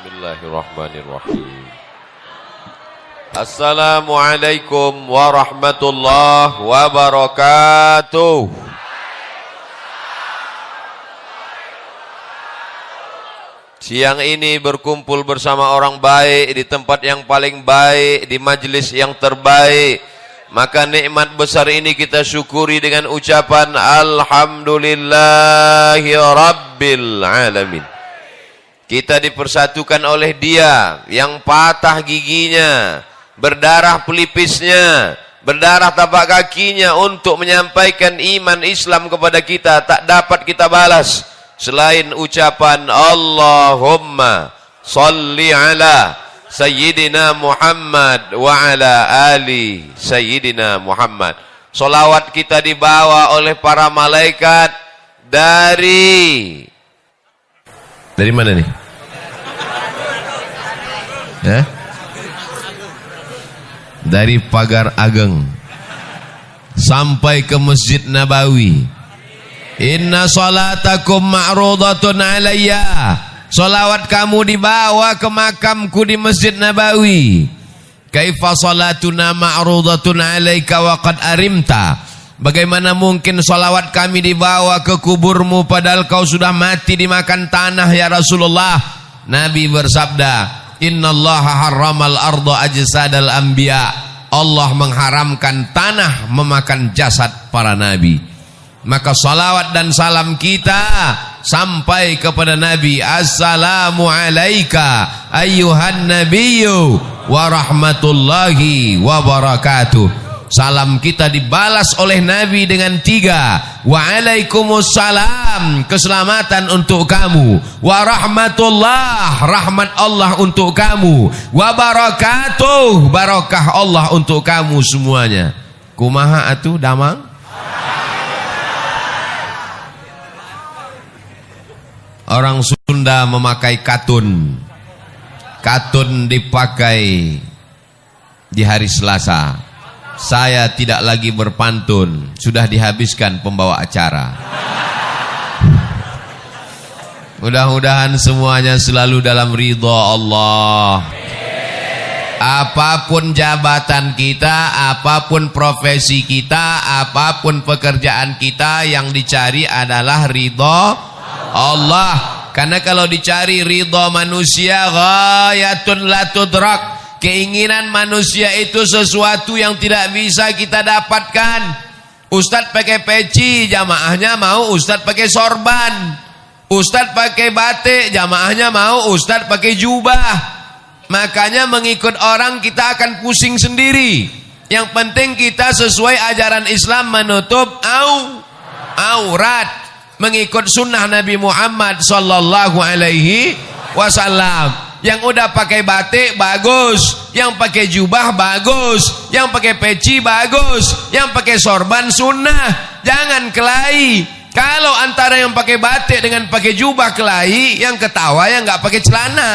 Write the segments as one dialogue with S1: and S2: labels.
S1: Bismillahirrahmanirrahim. Assalamualaikum warahmatullahi wabarakatuh. Siang ini berkumpul bersama orang baik di tempat yang paling baik, di majelis yang terbaik. Maka nikmat besar ini kita syukuri dengan ucapan Alhamdulillahi Rabbil Alamin. Kita dipersatukan oleh Dia yang patah giginya, berdarah pelipisnya, berdarah tapak kakinya untuk menyampaikan iman Islam kepada kita. Tak dapat kita balas selain ucapan Allahumma salli ala Sayyidina Muhammad wa ala ali Sayyidina Muhammad. Salawat kita dibawa oleh para malaikat dari mana nih? Dari pagar ageng sampai ke Masjid Nabawi. Inna salatakum ma'rudatun alayya. Salawat kamu dibawa ke makamku di Masjid Nabawi. Kaifa salatuna ma'rudatun alayka wa qad arimta. Bagaimana mungkin salawat kami dibawa ke kuburmu padahal kau sudah mati dimakan tanah ya Rasulullah. Nabi bersabda, Innallaha harramal arda ajsadal anbiya. Allah mengharamkan tanah memakan jasad para nabi. Maka salawat dan salam kita sampai kepada Nabi. Assalamu alaika ayyuhan nabiyyu wa rahmatullahi wa barakatuh. Salam kita dibalas oleh Nabi dengan 3. Waalaikumsalam, keselamatan untuk kamu. Wa rahmatullah, rahmat Allah untuk kamu. Wa barakatuh, barakah Allah untuk kamu semuanya. Kumaha atuh damang? Orang Sunda memakai katun. Katun dipakai di hari Selasa. Saya tidak lagi berpantun, sudah dihabiskan pembawa acara. Mudah-mudahan semuanya selalu dalam ridha Allah. Apapun jabatan kita, apapun profesi kita, apapun pekerjaan kita, yang dicari adalah ridha Allah. Karena kalau dicari ridha manusia, ghayatun la tudrak. Keinginan manusia itu sesuatu yang tidak bisa kita dapatkan. Ustadz pakai peci, jamaahnya mau Ustadz pakai sorban. Ustadz pakai batik, jamaahnya mau Ustadz pakai jubah. Makanya mengikut orang kita akan pusing sendiri. Yang penting kita sesuai ajaran Islam menutup aurat. Mengikut sunnah Nabi Muhammad sallallahu alaihi wasallam. Yang udah pakai batik bagus, yang pakai jubah bagus, yang pakai peci bagus, yang pakai sorban sunnah. Jangan kelahi. Kalau antara yang pakai batik dengan pakai jubah kelahi, yang ketawa yang nggak pakai celana.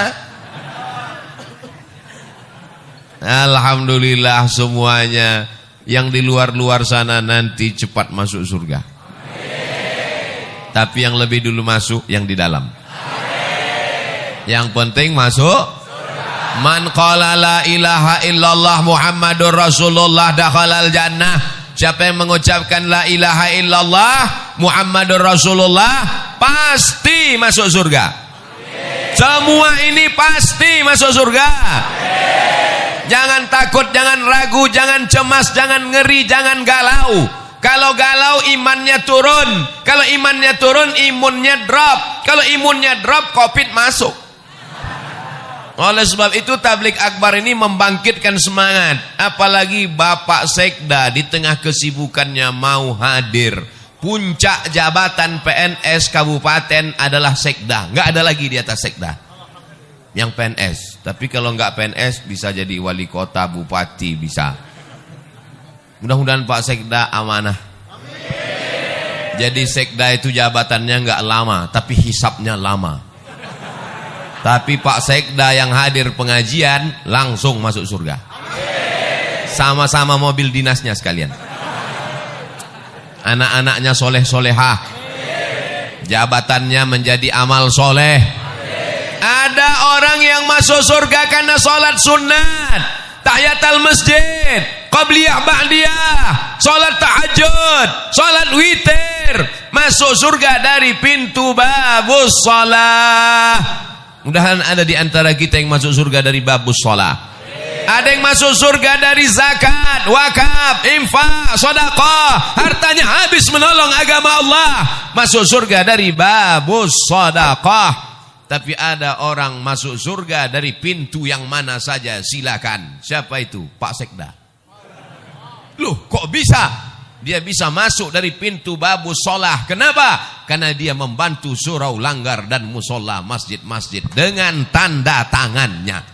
S1: Alhamdulillah semuanya yang di luar-luar sana nanti cepat masuk surga. Tapi yang lebih dulu masuk yang di dalam. Yang penting masuk. Man qala la ilaha illallah Muhammadur Rasulullah dakhalal jannah. Siapa yang mengucapkan la ilaha illallah Muhammadur Rasulullah pasti masuk surga. Semua ini pasti masuk surga. Jangan takut, jangan ragu, jangan cemas, jangan ngeri, jangan galau. Kalau galau imannya turun. Kalau imannya turun imunnya drop. Kalau imunnya drop Covid masuk. Oleh sebab itu tablik akbar ini membangkitkan semangat. Apalagi Bapak Sekda di tengah kesibukannya mau hadir. Puncak jabatan PNS kabupaten adalah Sekda. Nggak ada lagi di atas Sekda yang PNS. Tapi kalau nggak PNS bisa jadi wali kota, bupati bisa. Mudah-mudahan Pak Sekda amanah. Jadi Sekda itu jabatannya nggak lama, tapi hisapnya lama. Tapi Pak Sekda yang hadir pengajian langsung masuk surga. Sama-sama mobil dinasnya sekalian. Anak-anaknya soleh-solehah. Jabatannya menjadi amal soleh. Ada orang yang masuk surga karena sholat sunat, tahiyatul masjid, qabliyah ba'diyah, sholat tahajud, sholat witir, masuk surga dari pintu babus shalah. Mudahan ada di antara kita yang masuk surga dari babus shalah. Ada yang masuk surga dari zakat, wakaf, infak, sedekah, hartanya habis menolong agama Allah, masuk surga dari babus sedekah. Tapi ada orang masuk surga dari pintu yang mana saja, silakan. Siapa itu? Pak Sekda. Loh, kok bisa? Dia bisa masuk dari pintu babus shalah. Kenapa? Karena dia membantu surau langgar dan musola masjid-masjid dengan tanda tangannya.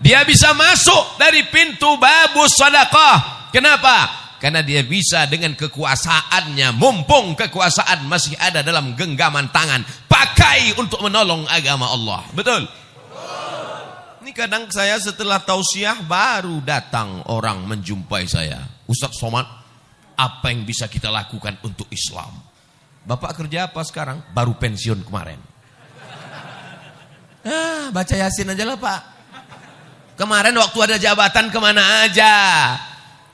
S1: Dia bisa masuk dari pintu babus sedekah. Kenapa? Karena dia bisa dengan kekuasaannya, mumpung kekuasaan masih ada dalam genggaman tangan, pakai untuk menolong agama Allah. Betul? Ini kadang saya setelah tausiah baru datang orang menjumpai saya. Ustaz Somad, apa yang bisa kita lakukan untuk Islam? Bapak kerja apa sekarang? Baru pensiun kemarin. Baca Yasin aja lah Pak. Kemarin waktu ada jabatan kemana aja?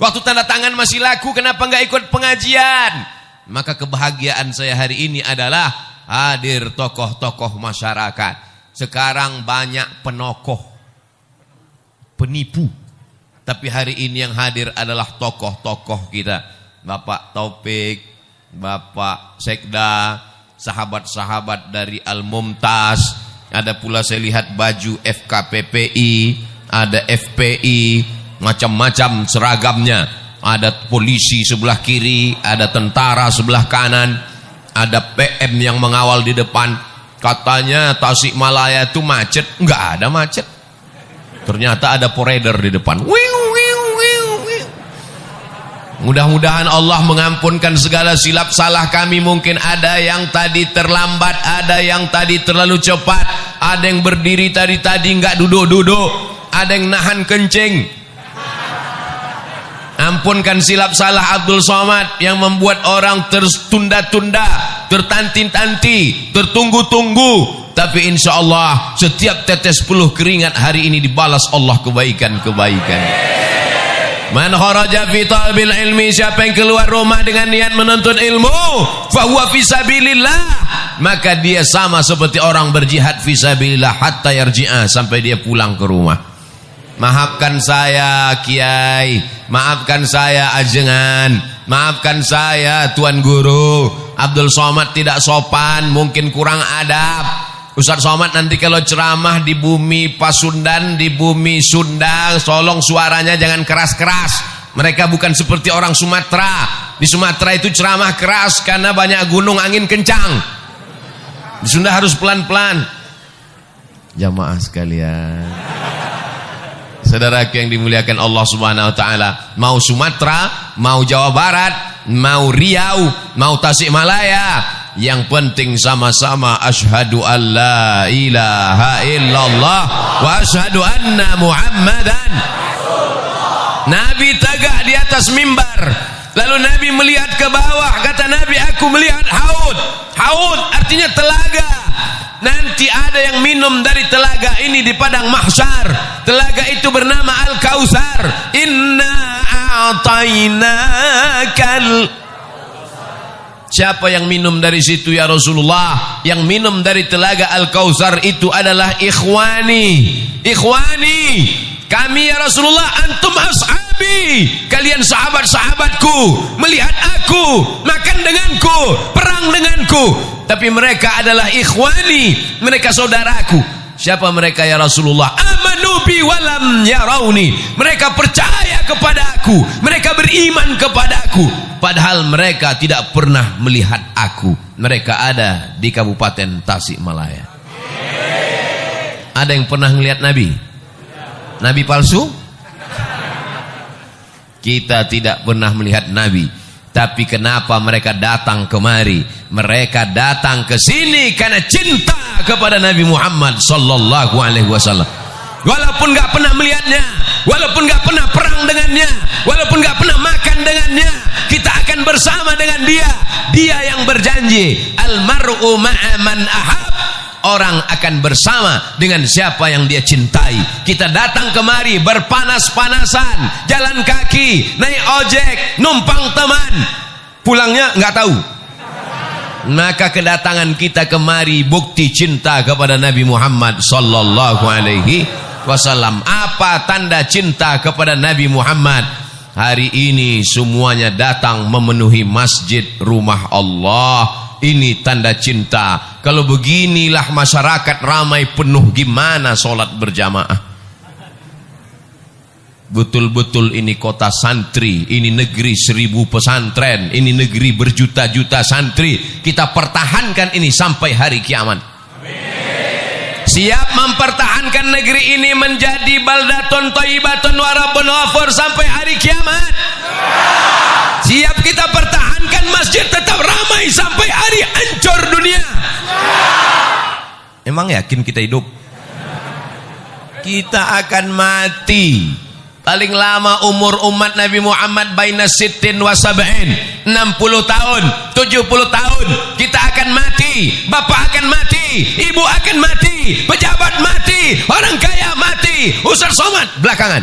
S1: Waktu tanda tangan masih laku, kenapa nggak ikut pengajian? Maka kebahagiaan saya hari ini adalah hadir tokoh-tokoh masyarakat. Sekarang banyak penokoh, penipu. Tapi hari ini yang hadir adalah tokoh-tokoh kita. Bapak Taufik, Bapak Sekda, sahabat-sahabat dari Al-Mumtaz. Ada pula saya lihat baju FKPPI, ada FPI, macam-macam seragamnya. Ada polisi sebelah kiri, ada tentara sebelah kanan, ada PM yang mengawal di depan. Katanya Tasikmalaya itu macet, enggak ada macet. Ternyata ada poreder di depan. Mudah-mudahan Allah mengampunkan segala silap salah kami. Mungkin ada yang tadi terlambat, ada yang tadi terlalu cepat, ada yang berdiri tadi enggak duduk-duduk, ada yang nahan kencing. Ampunkan silap salah Abdul Somad yang membuat orang tertunda-tunda, tertanti-tanti, tertunggu-tunggu. Tapi insya Allah setiap tetes peluh keringat hari ini dibalas Allah kebaikan-kebaikan. Man kharaja fi talbil ilmi, siapa yang keluar rumah dengan niat menuntut ilmu, fahuwa fi sabilillah, maka dia sama seperti orang berjihad fi sabilillah hatta yarji'a, sampai dia pulang ke rumah. Maafkan saya Kiai, maafkan saya Ajengan, maafkan saya Tuan Guru. Abdul Somad tidak sopan, mungkin kurang adab. Ustaz Somad nanti kalau ceramah di bumi Pasundan, di bumi Sunda, tolong suaranya jangan keras-keras. Mereka bukan seperti orang Sumatera. Di Sumatera itu ceramah keras karena banyak gunung, angin kencang. Di Sunda harus pelan-pelan. Jamaah sekalian, saudaraku yang dimuliakan Allah Subhanahu wa taala, mau Sumatera, mau Jawa Barat, mau Riau, mau Tasikmalaya, yang penting sama-sama asyhadu an la ilaha illallah wa asyhadu anna Muhammadan. Nabi tegak di atas mimbar, lalu Nabi melihat ke bawah, kata Nabi, aku melihat haud. Haud artinya telaga. Nanti ada yang minum dari telaga ini di padang mahsyar. Telaga itu bernama Al-Kautsar. Inna a'tainakal. Siapa yang minum dari situ ya Rasulullah? Yang minum dari telaga Al-Kautsar itu adalah ikhwani. Ikhwani, kami ya Rasulullah, antum ashabi, kalian sahabat-sahabatku. Melihat aku, makan denganku, perang denganku. Tapi mereka adalah ikhwani, mereka saudaraku. Siapa mereka ya Rasulullah? Amanu bi walam yarawni. Mereka percaya kepadaku, mereka beriman kepadaku, padahal mereka tidak pernah melihat aku. Mereka ada di Kabupaten Tasikmalaya. Ada yang pernah melihat Nabi? Nabi palsu? Kita tidak pernah melihat Nabi. Tapi kenapa mereka datang kemari? Mereka datang ke sini karena cinta kepada Nabi Muhammad sallallahu alaihi wasallam. Walaupun enggak pernah melihatnya, walaupun enggak pernah perang dengannya, walaupun enggak pernah makan dengannya, kita akan bersama dengan dia. Dia yang berjanji, al mar'u ma'a man ahab. seseorang akan bersama dengan siapa yang dia cintai. Kita datang kemari berpanas-panasan, jalan kaki, naik ojek, numpang teman, pulangnya nggak tahu. Maka kedatangan kita kemari bukti cinta kepada Nabi Muhammad sallallahu alaihi wasallam. Apa tanda cinta kepada Nabi Muhammad? Hari ini semuanya datang memenuhi masjid rumah Allah. Ini tanda cinta. Kalau beginilah masyarakat ramai penuh, gimana sholat berjamaah? Betul-betul ini kota santri, ini negeri 1000 pesantren, ini negeri berjuta-juta santri. Kita pertahankan ini sampai hari kiamat. Siap mempertahankan negeri ini menjadi baldatun thayyibatun wa rabbun ghafur sampai hari kiamat? Siap kita pertahankan masjid tetap ramai sampai hari hancur dunia? Emang yakin kita hidup? Kita akan mati. Paling lama umur umat Nabi Muhammad baina sittin wa sab'in, 60 tahun, 70 tahun. Kita akan mati, bapak akan mati, ibu akan mati, pejabat mati, orang kaya mati, Ustaz Somad belakangan.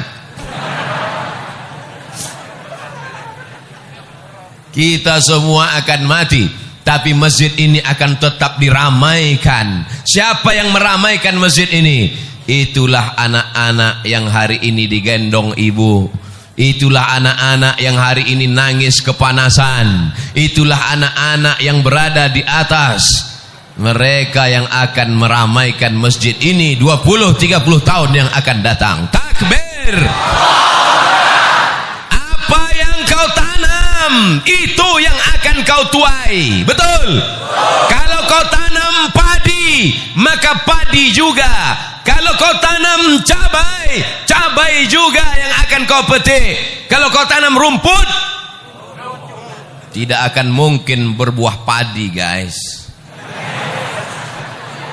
S1: Kita semua akan mati, tapi masjid ini akan tetap diramaikan. Siapa yang meramaikan masjid ini? Itulah anak-anak yang hari ini digendong ibu. Itulah anak-anak yang hari ini nangis kepanasan. Itulah anak-anak yang berada di atas. Mereka yang akan meramaikan masjid ini 20-30 tahun yang akan datang. Takbir. Apa yang kau tanam, itu yang akan kau tuai. Betul? Kalau kau tanam padi, maka padi juga. Kalau kau tanam cabai, cabai juga yang akan kau petik. Kalau kau tanam rumput, tidak akan mungkin berbuah padi, guys.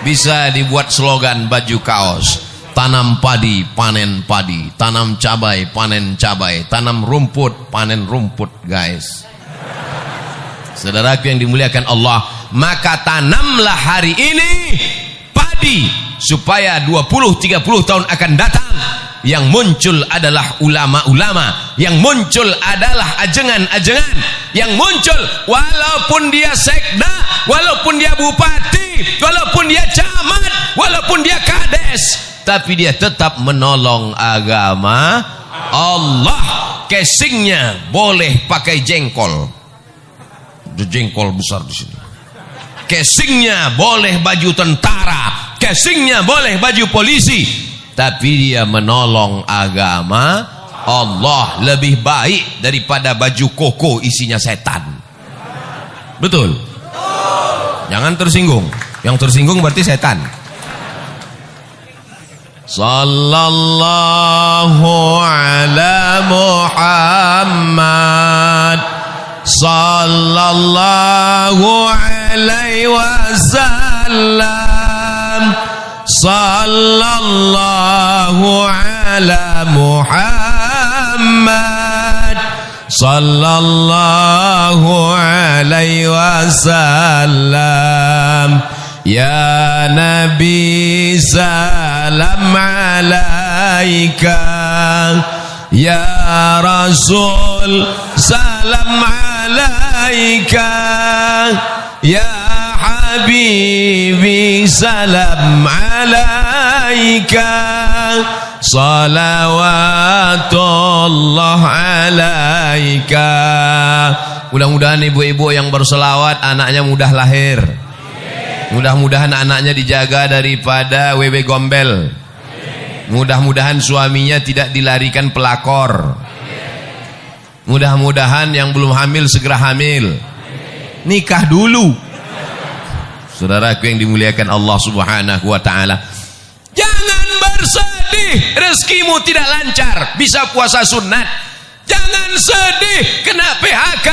S1: Bisa dibuat slogan baju kaos: tanam padi, panen padi, tanam cabai, panen cabai, tanam rumput, panen rumput, guys. Saudaraku yang dimuliakan Allah, maka tanamlah hari ini padi, supaya 20-30 tahun akan datang yang muncul adalah ulama-ulama, yang muncul adalah ajengan-ajengan, yang muncul walaupun dia sekda, walaupun dia bupati, walaupun dia camat, walaupun dia kades, tapi dia tetap menolong agama Allah. Casingnya boleh pakai jengkol, jengkol besar di sini. Casingnya boleh baju tentara, casingnya boleh baju polisi, tapi dia menolong agama Allah lebih baik daripada baju koko isinya setan. Betul? Jangan tersinggung. Yang tersinggung berarti setan. Sallallahu ala Muhammad, sallallahu alaihi wasallam, sallallahu ala Muhammad, sallallahu alaihi wasallam. Ya Nabi salam alaika, ya Rasul salam alaika, ya Habibi salam alaika, salawatullah alaika. Mudah-mudahan ibu-ibu yang berselawat anaknya mudah lahir. Mudah-mudahan anaknya dijaga daripada wewe gombel. Mudah-mudahan suaminya tidak dilarikan pelakor. Mudah-mudahan yang belum hamil segera hamil. Nikah dulu. Saudaraku yang dimuliakan Allah Subhanahu wa taala, jangan bersedih rezekimu tidak lancar, bisa puasa sunat. Jangan sedih kena PHK.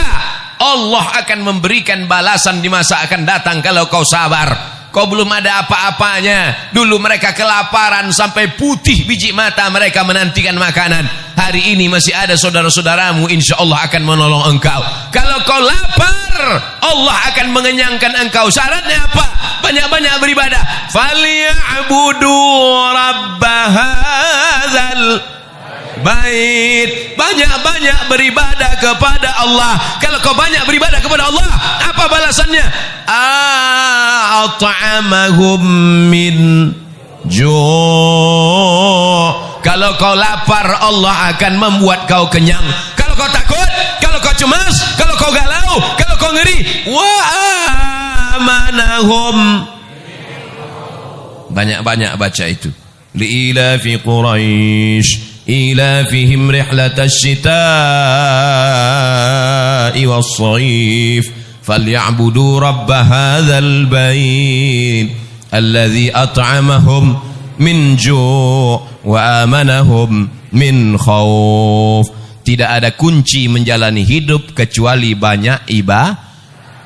S1: Allah akan memberikan balasan di masa akan datang kalau kau sabar. Kau belum ada apa-apanya. Dulu mereka kelaparan sampai putih biji mata mereka menantikan makanan. Hari ini masih ada saudara-saudaramu insya Allah akan menolong engkau. Kalau kau lapar, Allah akan mengenyangkan engkau. Syaratnya apa? Banyak-banyak beribadah. Falyabudu rabb hadzal bait. Banyak-banyak beribadah kepada Allah. Kalau kau banyak beribadah kepada Allah, apa balasannya? At'amahum min ju'. Kalau kau lapar, Allah akan membuat kau kenyang. Kalau kau takut, kalau kau cemas, kalau kau galau, kalau kau ngeri, wa amanahum. Banyak-banyak baca itu. Li'ilafi Quraisy إيلافهم رحلة الشتاء والصيف فليعبدوا رب هذا البيت الذي أطعمهم من جوع وآمنهم من خوف. Tidak ada kunci menjalani hidup kecuali banyak ibadah.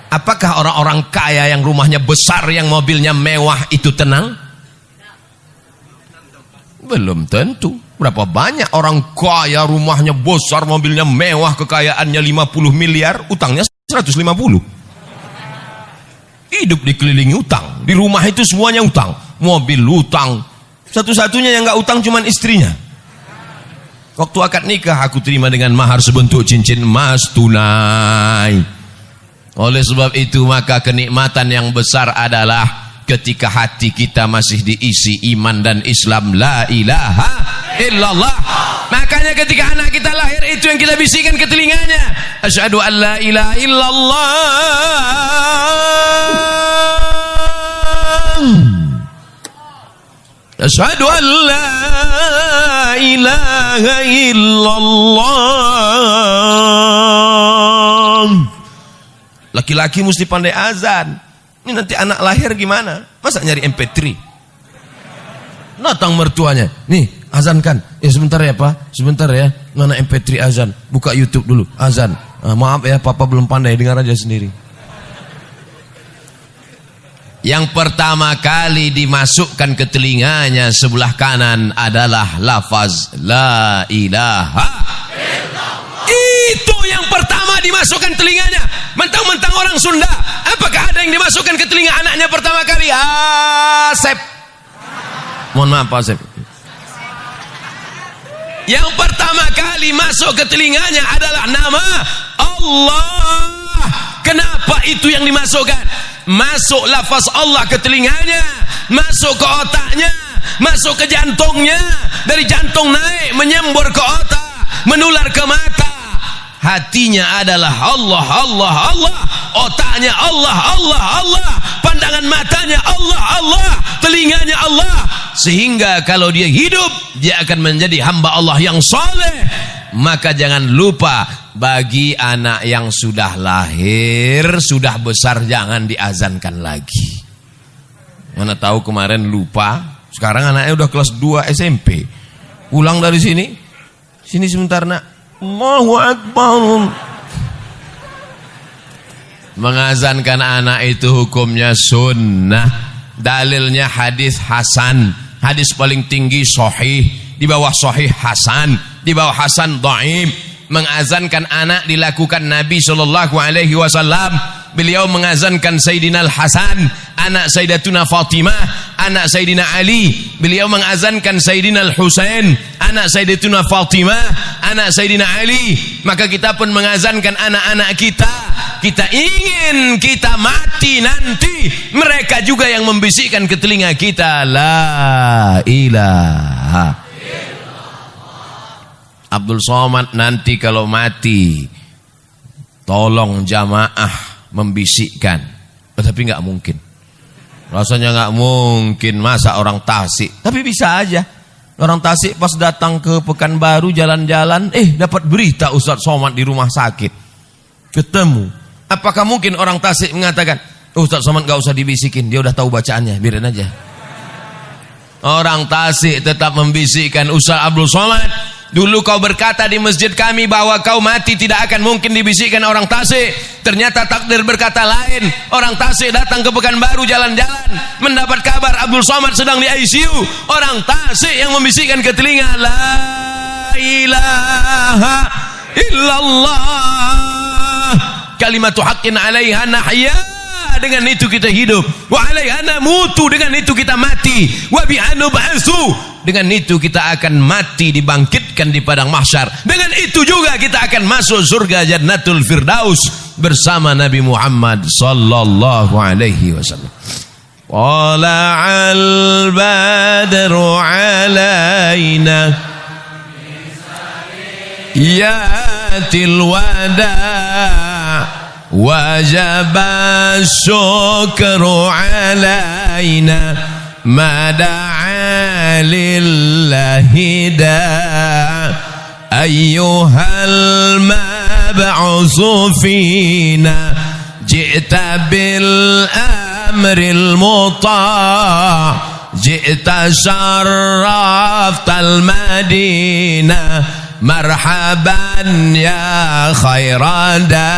S1: Apakah orang-orang kaya yang rumahnya besar, yang mobilnya mewah itu tenang? Belum tentu. Berapa banyak orang kaya, rumahnya besar, mobilnya mewah, kekayaannya 50 miliar, utangnya 150. Hidup dikelilingi utang. Di rumah itu semuanya utang. Mobil utang. Satu-satunya yang gak utang cuman istrinya. Waktu akad nikah aku terima dengan mahar sebentuk cincin emas tunai. Oleh sebab itu maka kenikmatan yang besar adalah ketika hati kita masih diisi iman dan Islam, la ilaha illallah. Makanya ketika anak kita lahir, itu yang kita bisikan ke telinganya, asyhadu an la ilaha illallah, asyhadu an la ilaha illallah. Laki-laki mesti pandai azan. Ini nanti anak lahir gimana? Masa nyari MP3? Datang mertuanya, nih azankan. Ya sebentar ya Pak, sebentar ya. Mana MP3 azan? Buka YouTube dulu, azan. Maaf ya, Papa belum pandai, dengar aja sendiri. Yang pertama kali dimasukkan ke telinganya sebelah kanan adalah lafaz la ilaha illallah. Itu yang pertama dimasukkan telinganya. Mentang-mentang orang Sunda, apakah ada yang dimasukkan ke telinga anaknya pertama kali? Asep. Mohon maaf Pak Asep. Yang pertama kali masuk ke telinganya adalah nama Allah. Kenapa itu yang dimasukkan? Masuk lafaz Allah ke telinganya, masuk ke otaknya, masuk ke jantungnya, dari jantung naik menyembur ke otak, menular ke mata. Hatinya adalah Allah, Allah, Allah. Otaknya Allah, Allah, Allah. Pandangan matanya Allah, Allah. Telinganya Allah. Sehingga kalau dia hidup, dia akan menjadi hamba Allah yang soleh. Maka jangan lupa, bagi anak yang sudah lahir, sudah besar, jangan diazankan lagi. Mana tahu kemarin lupa, sekarang anaknya udah kelas 2 SMP. Pulang dari sini, sini sebentar nak. Allahu Akbar. Mengazankan anak itu hukumnya sunnah. Dalilnya hadis hasan. Hadis paling tinggi sahih, di bawah sahih hasan, di bawah hasan dhaif. Mengazankan anak dilakukan Nabi SAW. Beliau mengazankan Sayyidina Al-Hasan, anak Sayyidatuna Fatimah, anak Sayyidina Ali. Beliau mengazankan Sayyidina Al-Husain, anak Sayyidatuna Fatimah, anak Sayyidina Ali. Maka kita pun mengazankan anak-anak kita. Kita ingin kita mati nanti, mereka juga yang membisikkan ke telinga kita, la ilaha. Abdul Somad nanti kalau mati, tolong jamaah membisikkan. Tapi nggak mungkin, rasanya nggak mungkin. Masa orang Tasik? Tapi bisa aja. Orang Tasik pas datang ke Pekanbaru jalan-jalan, dapat berita Ustadz Somad di rumah sakit, ketemu. Apakah mungkin orang Tasik mengatakan, Ustadz Somad nggak usah dibisikin, dia udah tahu bacaannya, biarin aja. Orang Tasik tetap membisikkan, Ustadz Abdul Somad, dulu kau berkata di masjid kami bahwa kau mati tidak akan mungkin dibisikkan orang Tasik. Ternyata takdir berkata lain. Orang Tasik datang ke Pekanbaru jalan-jalan, mendapat kabar Abdul Somad sedang di ICU. Orang Tasik yang membisikkan ke telinga, la ilaha illallah, kalimatu haqqin 'alaiha nahya, dengan itu kita hidup, wa 'alaiha namutu, dengan itu kita mati, wa biha nub'atsu, dengan itu kita akan mati dibangkitkan di padang mahsyar, dengan itu juga kita akan masuk surga Jannatul Firdaus bersama Nabi Muhammad sallallahu alaihi wasallam. Tala'al badru 'alaina yatil wada' wajaba syukru 'alaina ma da'a lillahi da' ayyuhal mab'usu fina ji'ta bil amril muta' ji'ta syarraftal madinah marhaban ya khairada.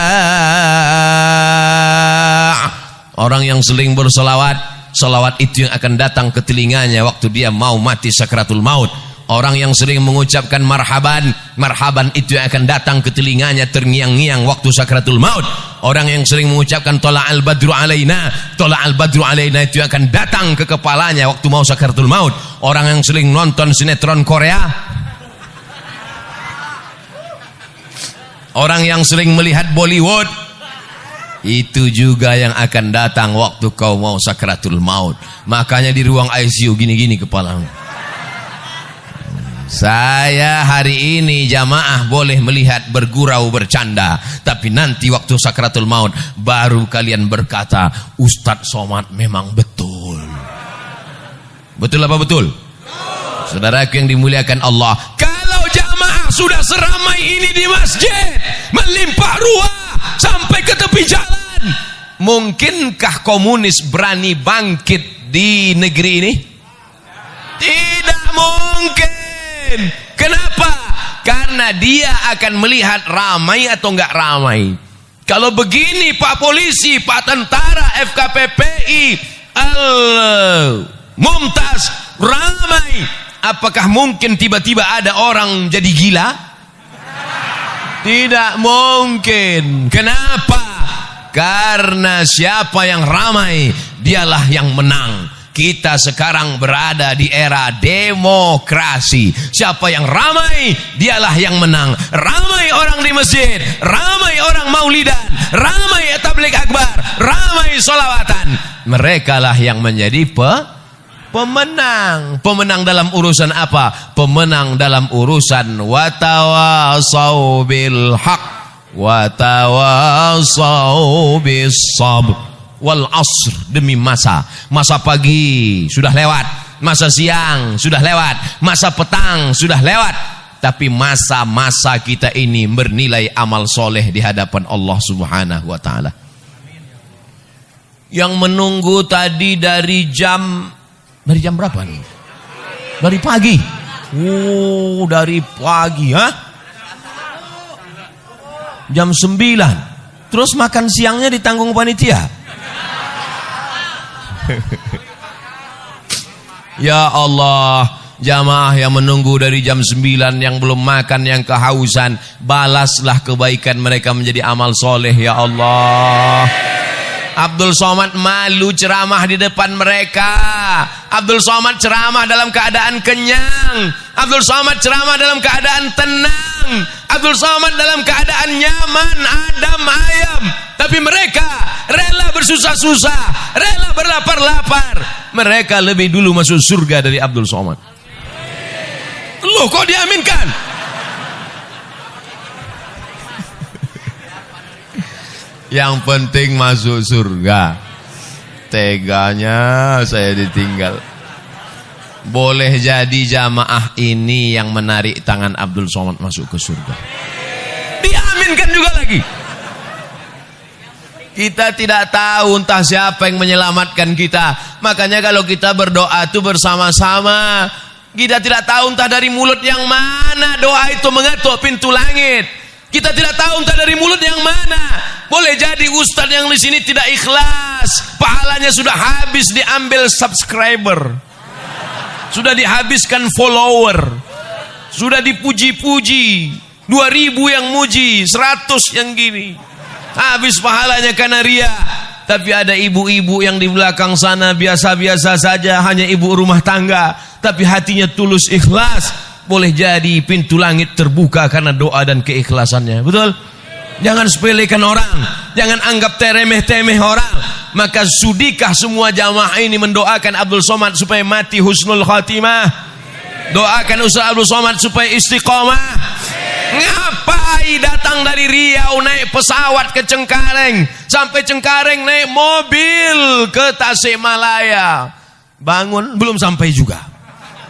S1: Orang yang sering berselawat, selawat itu yang akan datang ke telinganya waktu dia mau mati sakratul maut. Orang yang sering mengucapkan marhaban, marhaban itu yang akan datang ke telinganya terngiang-ngiang waktu sakratul maut. Orang yang sering mengucapkan tola'al badru alaina, tola'al badru alaina itu yang akan datang ke kepalanya waktu mau sakratul maut. Orang yang sering nonton sinetron Korea, orang yang sering melihat Bollywood, itu juga yang akan datang waktu kau mau sakratul maut. Makanya di ruang ICU gini-gini kepalamu. Saya hari ini jamaah boleh melihat bergurau bercanda, tapi nanti waktu sakratul maut baru kalian berkata, Ustadz Somad memang betul. Betul apa betul? Saudaraku yang dimuliakan Allah, kalau jamaah sudah seramai ini di masjid, melimpah ruah sampai ke tepi jalan, mungkinkah komunis berani bangkit di negeri ini? Tidak mungkin. Kenapa? Karena dia akan melihat ramai atau enggak ramai. Kalau begini Pak Polisi, Pak Tentara, FKPPI, Mumtaz ramai, apakah mungkin tiba-tiba ada orang jadi gila? Tidak mungkin. Kenapa? Karena siapa yang ramai, dialah yang menang. Kita sekarang berada di era demokrasi. Siapa yang ramai, dialah yang menang. Ramai orang di masjid, ramai orang maulidan, ramai tabligh akbar, ramai sholawatan. Mereka lah yang menjadi pemenang. Pemenang dalam urusan apa? Pemenang dalam urusan watawasau bil haq watawasau bis sabr wal asr, demi masa pagi sudah lewat, masa siang sudah lewat, masa petang sudah lewat, tapi masa-masa kita ini bernilai amal soleh di hadapan Allah Subhanahu wa ta'ala. Yang menunggu tadi dari jam berapa nih? Dari pagi. Dari pagi, ha? Jam 9. Terus makan siangnya ditanggung panitia. Ya Allah, jamaah yang menunggu dari jam 9, yang belum makan, yang kehausan, balaslah kebaikan mereka menjadi amal soleh ya Allah. Abdul Somad malu ceramah di depan mereka. Abdul Somad ceramah dalam keadaan kenyang. Abdul Somad ceramah dalam keadaan tenang. Abdul Somad dalam keadaan nyaman, adem ayem. Tapi mereka rela bersusah-susah, rela berlapar-lapar. Mereka lebih dulu masuk surga dari Abdul Somad. Loh, kok diaminkan? Yang penting masuk surga. Teganya saya ditinggal. Boleh jadi jamaah ini yang menarik tangan Abdul Somad masuk ke surga. Diaminkan juga lagi. Kita tidak tahu entah siapa yang menyelamatkan kita. Makanya kalau kita berdoa itu bersama-sama. Kita tidak tahu entah dari mulut yang mana doa itu mengetuk pintu langit. Kita tidak tahu entah dari mulut yang mana. Boleh jadi ustaz yang di sini tidak ikhlas, pahalanya sudah habis diambil subscriber, sudah dihabiskan follower, sudah dipuji-puji, 2000 yang muji, 100 yang gini. Habis pahalanya karena ria. Tapi ada ibu-ibu yang di belakang sana biasa-biasa saja, hanya ibu rumah tangga, tapi hatinya tulus ikhlas. Boleh jadi pintu langit terbuka karena doa dan keikhlasannya. Betul? Jangan sepelekan orang, jangan anggap teremeh-temeh orang. Maka sudikah semua jamaah ini mendoakan Abdul Somad supaya mati husnul khatimah? Doakan Ustaz Abdul Somad supaya istiqomah. Ngapai datang dari Riau naik pesawat ke Cengkareng, sampai Cengkareng naik mobil ke Tasikmalaya. Bangun belum sampai juga,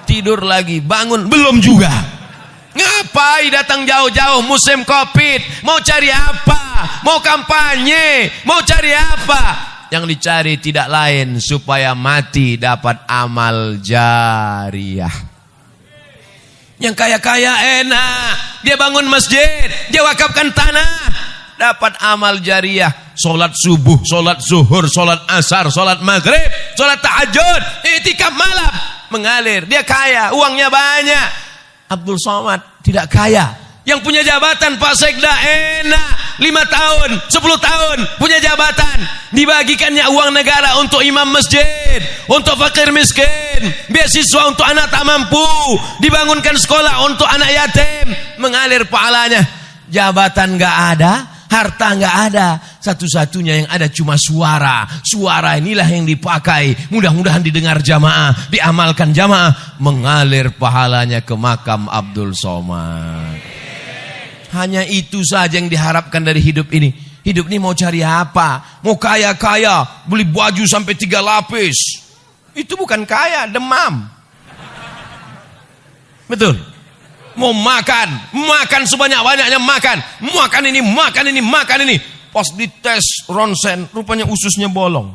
S1: tidur lagi, bangun belum juga. Ngapai datang jauh-jauh musim Covid? Mau cari apa? Mau kampanye? Mau cari apa? Yang dicari tidak lain supaya mati dapat amal jariah. Yang kaya-kaya enak, dia bangun masjid, dia wakafkan tanah, dapat amal jariah. Solat subuh, solat zuhur, solat asar, solat maghrib, solat tahajud, i'tikaf malam, mengalir. Dia kaya, uangnya banyak. Abdul Somad tidak kaya. Yang punya jabatan Pak Sekda enak, 5 tahun, 10 tahun punya jabatan, dibagikannya uang negara untuk imam masjid, untuk fakir miskin, beasiswa untuk anak tak mampu, dibangunkan sekolah untuk anak yatim, mengalir pahalanya. Jabatan gak ada, harta gak ada, satu-satunya yang ada cuma suara. Suara inilah yang dipakai, mudah-mudahan didengar jamaah, diamalkan jamaah, mengalir pahalanya ke makam Abdul Somad. Hanya itu saja yang diharapkan dari hidup ini. Hidup ini mau cari apa? Mau kaya-kaya, beli baju sampai 3 lapis. Itu bukan kaya, demam. Betul. Mau makan, makan sebanyak-banyaknya makan. Makan ini, makan ini, makan ini. Pas dites ronsen, rupanya ususnya bolong.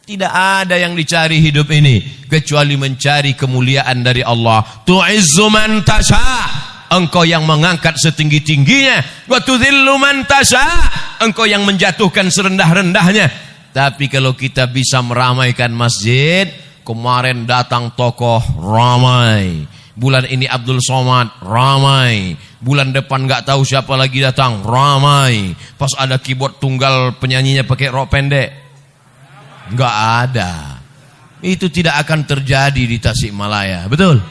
S1: Tidak ada yang dicari hidup ini kecuali mencari kemuliaan dari Allah. Tu'izzu man tasha'. Engkau yang mengangkat setinggi-tingginya, wa tudzillu man tasha', engkau yang menjatuhkan serendah-rendahnya. Tapi kalau kita bisa meramaikan masjid, kemarin datang tokoh ramai, bulan ini Abdul Somad ramai, bulan depan nggak tahu siapa lagi datang ramai. Pas ada keyboard tunggal penyanyinya pakai rok pendek, nggak ada. Itu tidak akan terjadi di Tasikmalaya, betul?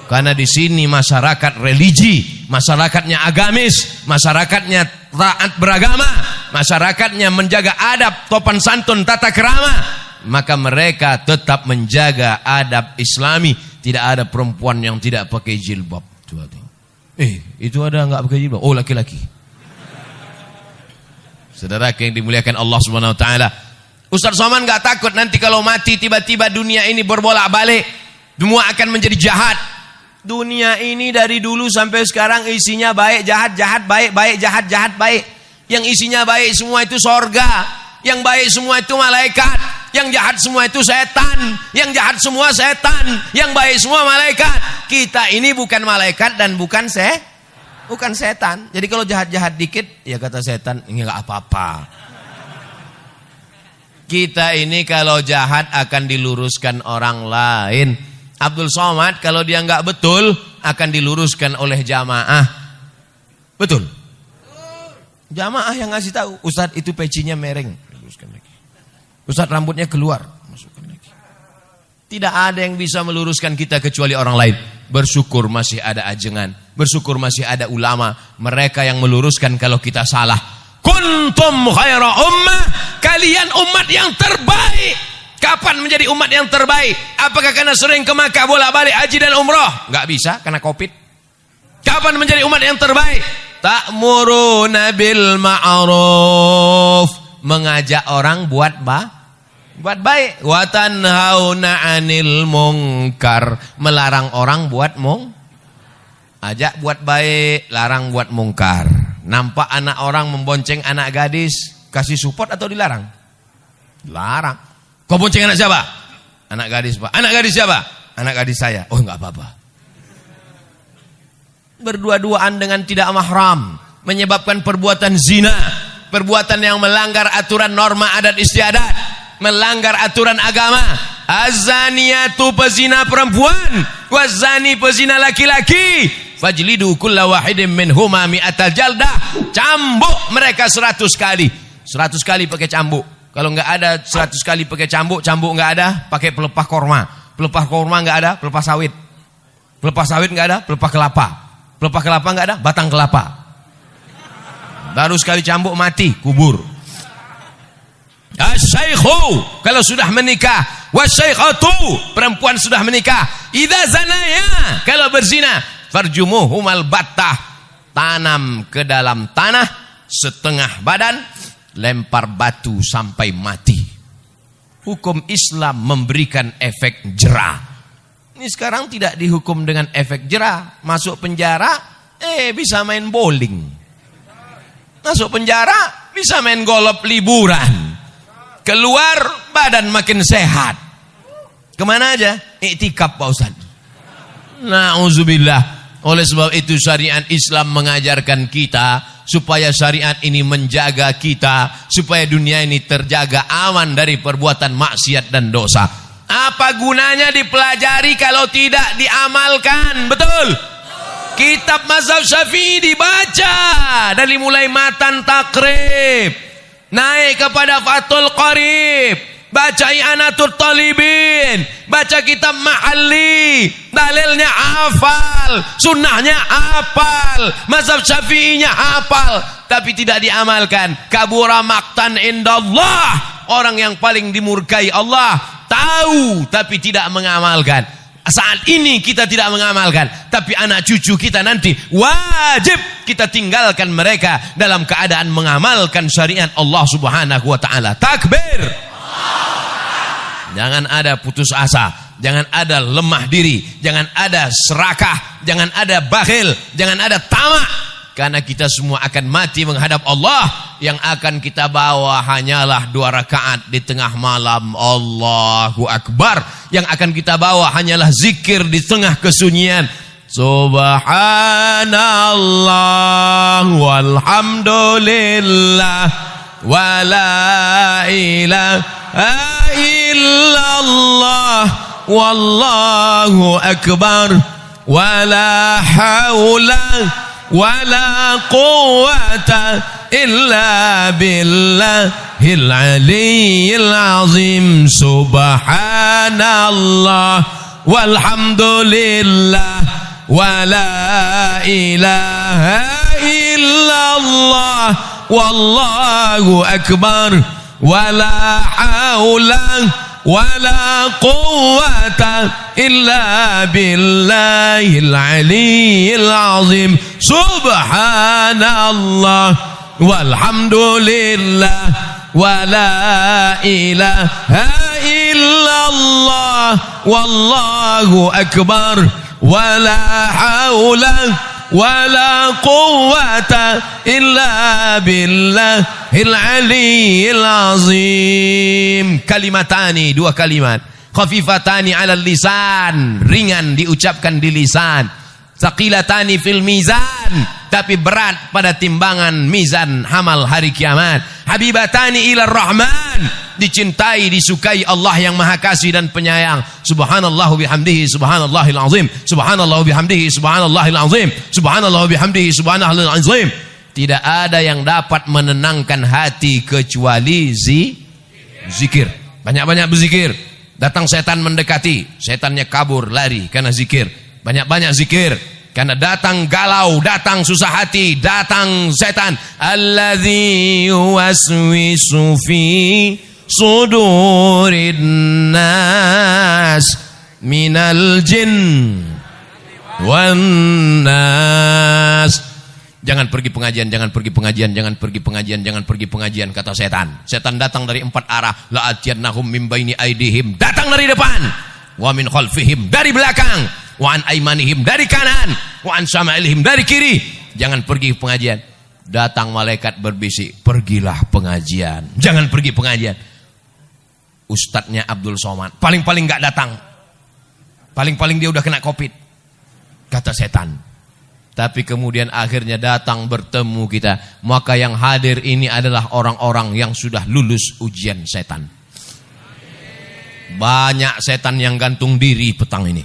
S1: Karena di sini masyarakat religi, masyarakatnya agamis, masyarakatnya taat beragama, masyarakatnya menjaga adab, topan santun, tata kerama. Maka mereka tetap menjaga adab Islami. Tidak ada perempuan yang tidak pakai jilbab. Itu ada nggak pakai jilbab? Oh, laki-laki. Saudara yang dimuliakan Allah Subhanahu Wa Taala, Ustaz Somad nggak takut nanti kalau mati tiba-tiba dunia ini berbolak-balik, semua akan menjadi jahat. Dunia ini dari dulu sampai sekarang isinya baik, jahat, jahat, baik, baik, jahat, jahat, baik. Yang isinya baik semua itu sorga, yang baik semua itu malaikat, yang jahat semua itu setan, yang jahat semua setan, yang baik semua malaikat. Kita ini bukan malaikat dan bukan setan. Jadi kalau jahat-jahat dikit, ya kata setan, ini nggak apa-apa. Kita ini kalau jahat akan diluruskan orang lain. Abdul Somad kalau dia nggak betul akan diluruskan oleh jamaah. Betul? Jamaah yang ngasih tahu, Ustadz itu pecinya mereng, luruskan lagi. Ustadz rambutnya keluar, masukkan lagi. Tidak ada yang bisa meluruskan kita kecuali orang lain. Bersyukur masih ada ajengan, bersyukur masih ada ulama. Mereka yang meluruskan kalau kita salah. Kuntum khaira ummah, kalian umat yang terbaik. Kapan menjadi umat yang terbaik? Apakah karena sering ke Makkah bolak-balik haji dan umroh? Nggak bisa karena Covid. Kapan menjadi umat yang terbaik? Ta'muruna bil ma'ruf, mengajak orang buat baik. Wa tanhauna 'anil munkar, melarang orang buat ajak buat baik, larang buat mungkar. Nampak anak orang membonceng anak gadis, kasih support atau dilarang? Larang. Kau bonceng anak siapa? Anak gadis, Pak. Anak gadis siapa? Anak gadis saya. Oh, enggak apa-apa. Berdua-duaan dengan tidak mahram menyebabkan perbuatan zina, perbuatan yang melanggar aturan norma adat istiadat, melanggar aturan agama. Az-zaniyatu pezina perempuan, waz-zani pezina laki-laki. fajlidu kulla wahidin minhuma mi'atal jaldah. Cambuk mereka 100 kali. 100 kali pakai cambuk. Kalau enggak ada 100 kali pakai cambuk enggak ada, pakai pelepah korma. Pelepah korma enggak ada, pelepah sawit. Pelepah sawit enggak ada, pelepah kelapa. Pelepah kelapa enggak ada, batang kelapa. Baru sekali cambuk mati, kubur. Asy-syaikhu kalau sudah menikah, wasyaikhatu perempuan sudah menikah, idza zanaya kalau berzina, farjumuhumal battah, tanam ke dalam tanah setengah badan, lempar batu sampai mati. Hukum Islam memberikan efek jera. Ini sekarang tidak dihukum dengan efek jera, masuk penjara bisa main bowling. Masuk penjara bisa main golf liburan. Keluar badan makin sehat. Kemana aja? Iktikaf Pak Ustaz. Na'udzubillah. Oleh sebab itu syariat Islam mengajarkan kita supaya syariat ini menjaga kita, supaya dunia ini terjaga aman dari perbuatan maksiat dan dosa. Apa gunanya dipelajari kalau tidak diamalkan? Betul? Kitab mazhab Syafi'i dibaca dari mulai matan takrib, naik kepada Fathul Qarib, baca I'anatul Talibin, baca kitab Ma'alli, dalilnya hafal, sunnahnya hafal, mazhab Syafi'inya hafal, tapi tidak diamalkan. Kabura maqtan indallah, orang yang paling dimurkai Allah, tahu tapi tidak mengamalkan. Saat ini kita tidak mengamalkan, tapi anak cucu kita nanti wajib kita tinggalkan mereka dalam keadaan mengamalkan syariat Allah Subhanahu wa taala. Takbir. Jangan ada putus asa, jangan ada lemah diri, jangan ada serakah, jangan ada bakhil, jangan ada tamak. Karena kita semua akan mati menghadap Allah. Yang akan kita bawa hanyalah 2 rakaat di tengah malam. Allahu Akbar. Yang akan kita bawa hanyalah zikir di tengah kesunyian. Subhanallah walhamdulillah wa la ilaha illallah wallahu akbar wa la haula wala quwwata illa billahil aliyyil azim. Subhanallah walhamdulillah wala ilaha illallah wallahu akbar wala haula wala quwwata illa billahil aliyyil azim. Subhanallah walhamdulillah wala ilaha illallah wallahu akbar wala haula wala quwwata illa billahil aliyyil azim. Kalimatani, 2 kalimat. Khafifatani 'alal lisan, ringan diucapkan di lisan. Tsaqilatani fil mizan, tapi berat pada timbangan mizan amal hari kiamat. Habibatani ilar rahman, dicintai disukai Allah yang maha kasih dan penyayang. Subhanallah bihamdihi subhanallahil azim. Subhanallah bihamdihi subhanallahil azim. Subhanallah bihamdihi subhanallahil azim. Tidak ada yang dapat menenangkan hati kecuali zikir. Banyak-banyak berzikir. Datang setan mendekati, setannya kabur lari karena zikir. Banyak-banyak zikir. Karena datang galau, datang susah hati, datang setan. Alladzi yuwaswisu fi sudurin nas minal jin wan nas. Jangan pergi pengajian, jangan pergi pengajian, jangan pergi pengajian, jangan pergi pengajian, kata setan. Setan datang dari 4 arah. La'atiyannahum min baini aidihim, datang dari depan. Wa min khalfihim, dari belakang. Wa an aimanihim, dari kanan. Wa an syama'ilihim, dari kiri. Jangan pergi pengajian. Datang malaikat berbisik, pergilah pengajian. Jangan pergi pengajian. Ustadznya Abdul Somad paling-paling gak datang. Paling-paling dia udah kena COVID, kata setan. Tapi kemudian akhirnya datang bertemu kita. Maka yang hadir ini adalah orang-orang yang sudah lulus ujian setan. Banyak setan yang gantung diri petang ini.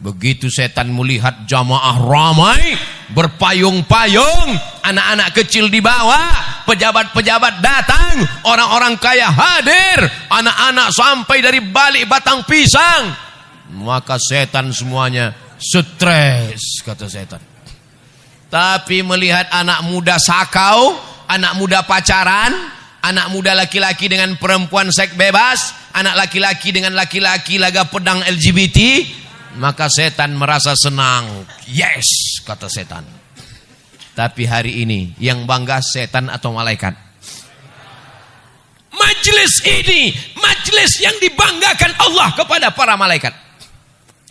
S1: Begitu setan melihat jamaah ramai, berpayung-payung, anak-anak kecil di bawah, pejabat-pejabat datang, orang-orang kaya hadir, anak-anak sampai dari balik batang pisang. Maka setan semuanya stres, kata setan. Tapi melihat anak muda sakau, anak muda pacaran, anak muda laki-laki dengan perempuan seks bebas, anak laki-laki dengan laki-laki laga pedang LGBT, maka setan merasa senang. Yes, kata setan. Tapi hari ini yang bangga setan atau malaikat? Majlis ini, majlis yang dibanggakan Allah kepada para malaikat.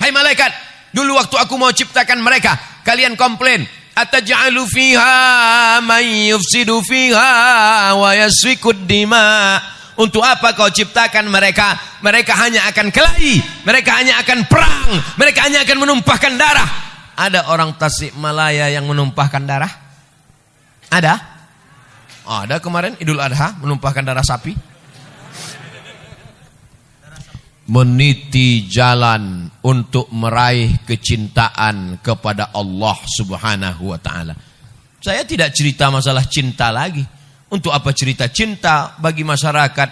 S1: Hai malaikat, dulu waktu aku mau ciptakan mereka, kalian komplain, ataj'alu fiha may yufsidu fiha wa yasfikud dima. Untuk apa kau ciptakan mereka? Mereka hanya akan kelahi, mereka hanya akan perang, mereka hanya akan menumpahkan darah. Ada orang Tasikmalaya yang menumpahkan darah? Ada? Ada kemarin Idul Adha menumpahkan darah sapi. Meniti jalan untuk meraih kecintaan kepada Allah Subhanahu wa taala. Saya tidak cerita masalah cinta lagi. Untuk apa cerita cinta bagi masyarakat?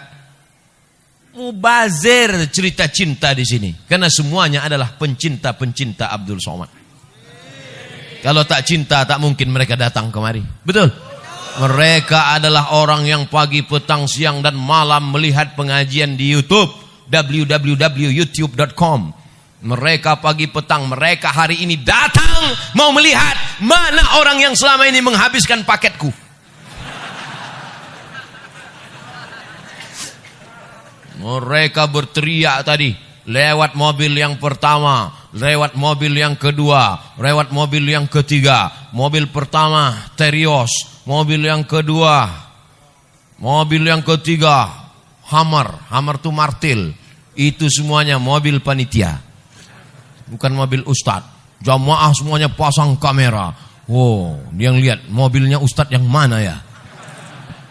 S1: Mubazir cerita cinta di sini. Karena semuanya adalah pencinta-pencinta Abdul Somad. Kalau tak cinta tak mungkin mereka datang kemari. Betul? Mereka adalah orang yang pagi, petang, siang dan malam melihat pengajian di YouTube. www.youtube.com. Mereka pagi petang, mereka hari ini datang mau melihat mana orang yang selama ini menghabiskan paketku. Mereka berteriak tadi, lewat mobil yang pertama, lewat mobil yang kedua, lewat mobil yang ketiga. Mobil pertama Terios, mobil yang kedua, mobil yang ketiga Hammer itu martil. Itu semuanya mobil panitia, bukan mobil ustadz. Jamaah semuanya pasang kamera. Wow, yang lihat mobilnya ustadz yang mana ya?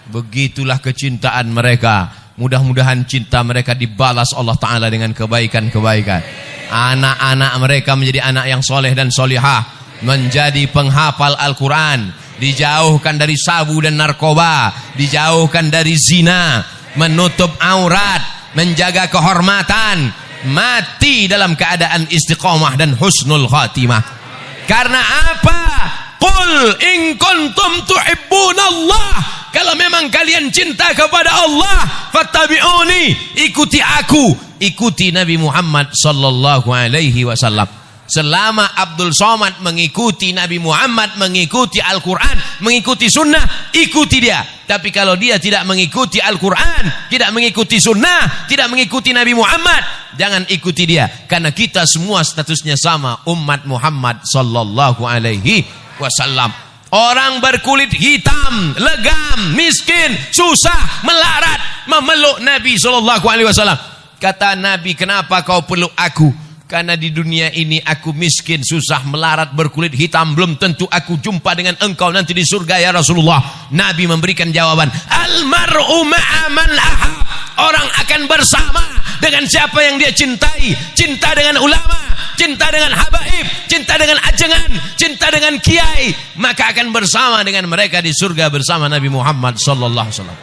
S1: Begitulah kecintaan mereka. Mudah-mudahan cinta mereka dibalas Allah Ta'ala dengan kebaikan-kebaikan. Anak-anak mereka menjadi anak yang soleh dan solihah, menjadi penghafal Al-Quran, dijauhkan dari sabu dan narkoba, dijauhkan dari zina, menutup aurat, menjaga kehormatan, mati dalam keadaan istiqomah dan husnul khatimah. Karena apa? Qul in kuntum tuhibbunallah, kalau memang kalian cinta kepada Allah, fattabi'uni, ikuti aku, ikuti Nabi Muhammad sallallahu alaihi wasallam. Selama Abdul Somad mengikuti Nabi Muhammad, mengikuti Al-Quran, mengikuti sunnah, ikuti dia. Tapi kalau dia tidak mengikuti Al-Quran, tidak mengikuti sunnah, tidak mengikuti Nabi Muhammad, jangan ikuti dia. Karena kita semua statusnya sama, umat Muhammad sallallahu alaihi wasallam. Orang berkulit hitam, legam, miskin, susah, melarat, memeluk Nabi sallallahu alaihi wasallam. Kata Nabi, kenapa kau peluk aku? Karena di dunia ini aku miskin, susah, melarat, berkulit hitam, belum tentu aku jumpa dengan engkau nanti di surga ya Rasulullah. Nabi memberikan jawaban, almar'u ma'a man ahab. Orang akan bersama dengan siapa yang dia cintai. Cinta dengan ulama, cinta dengan habaib, cinta dengan ajengan, cinta dengan kiai, maka akan bersama dengan mereka di surga bersama Nabi Muhammad sallallahu alaihi wasallam.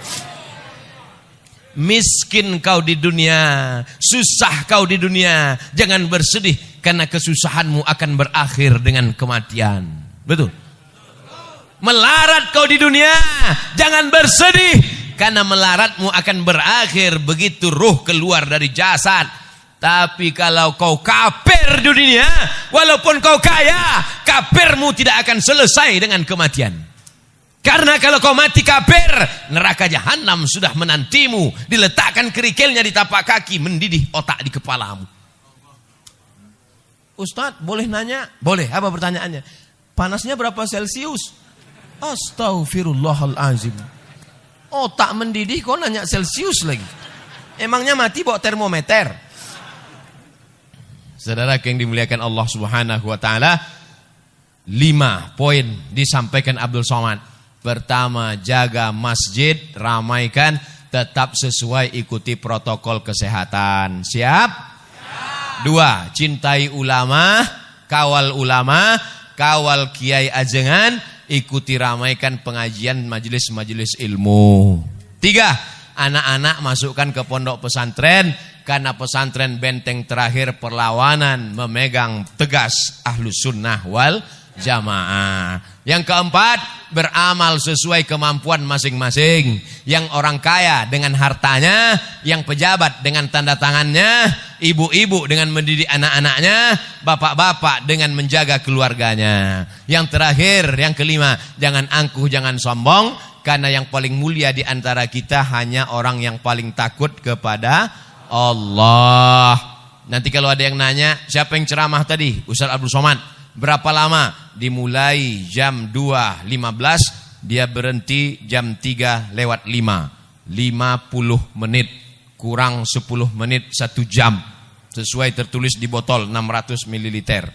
S1: Miskin kau di dunia, susah kau di dunia, jangan bersedih karena kesusahanmu akan berakhir dengan kematian. Betul? Melarat kau di dunia, jangan bersedih karena melaratmu akan berakhir begitu ruh keluar dari jasad. Tapi kalau kau kafir di dunia, walaupun kau kaya, kafirmu tidak akan selesai dengan kematian. Karena kalau kau mati kafir, neraka jahanam sudah menantimu. Diletakkan kerikilnya di tapak kaki, mendidih otak di kepalamu. Ustadz, boleh nanya? Boleh, apa pertanyaannya? Panasnya berapa Celsius? Astaghfirullahalazim. Otak mendidih, kau nanya Celsius lagi. Emangnya mati bawa termometer? Saudara yang dimuliakan Allah Subhanahu wa taala, 5 poin disampaikan Abdul Somad. Pertama, jaga masjid, ramaikan, tetap sesuai ikuti protokol kesehatan. Siap? 2, cintai ulama, kawal kiai ajengan, ikuti ramaikan pengajian majelis-majelis ilmu. 3, anak-anak masukkan ke pondok pesantren, karena pesantren benteng terakhir perlawanan memegang tegas Ahlus Sunnah wal Jamaah. Yang keempat, beramal sesuai kemampuan masing-masing. Yang orang kaya dengan hartanya, yang pejabat dengan tanda tangannya, ibu-ibu dengan mendidik anak-anaknya, bapak-bapak dengan menjaga keluarganya. Yang terakhir, yang kelima, jangan angkuh, jangan sombong, karena yang paling mulia di antara kita hanya orang yang paling takut kepada Allah. Nanti kalau ada yang nanya, siapa yang ceramah tadi? Ustaz Abdul Somad. Berapa lama? Dimulai jam 2.15, dia berhenti jam 3 lewat 5. 50 menit, kurang 10 menit, 1 jam. Sesuai tertulis di botol 600 ml.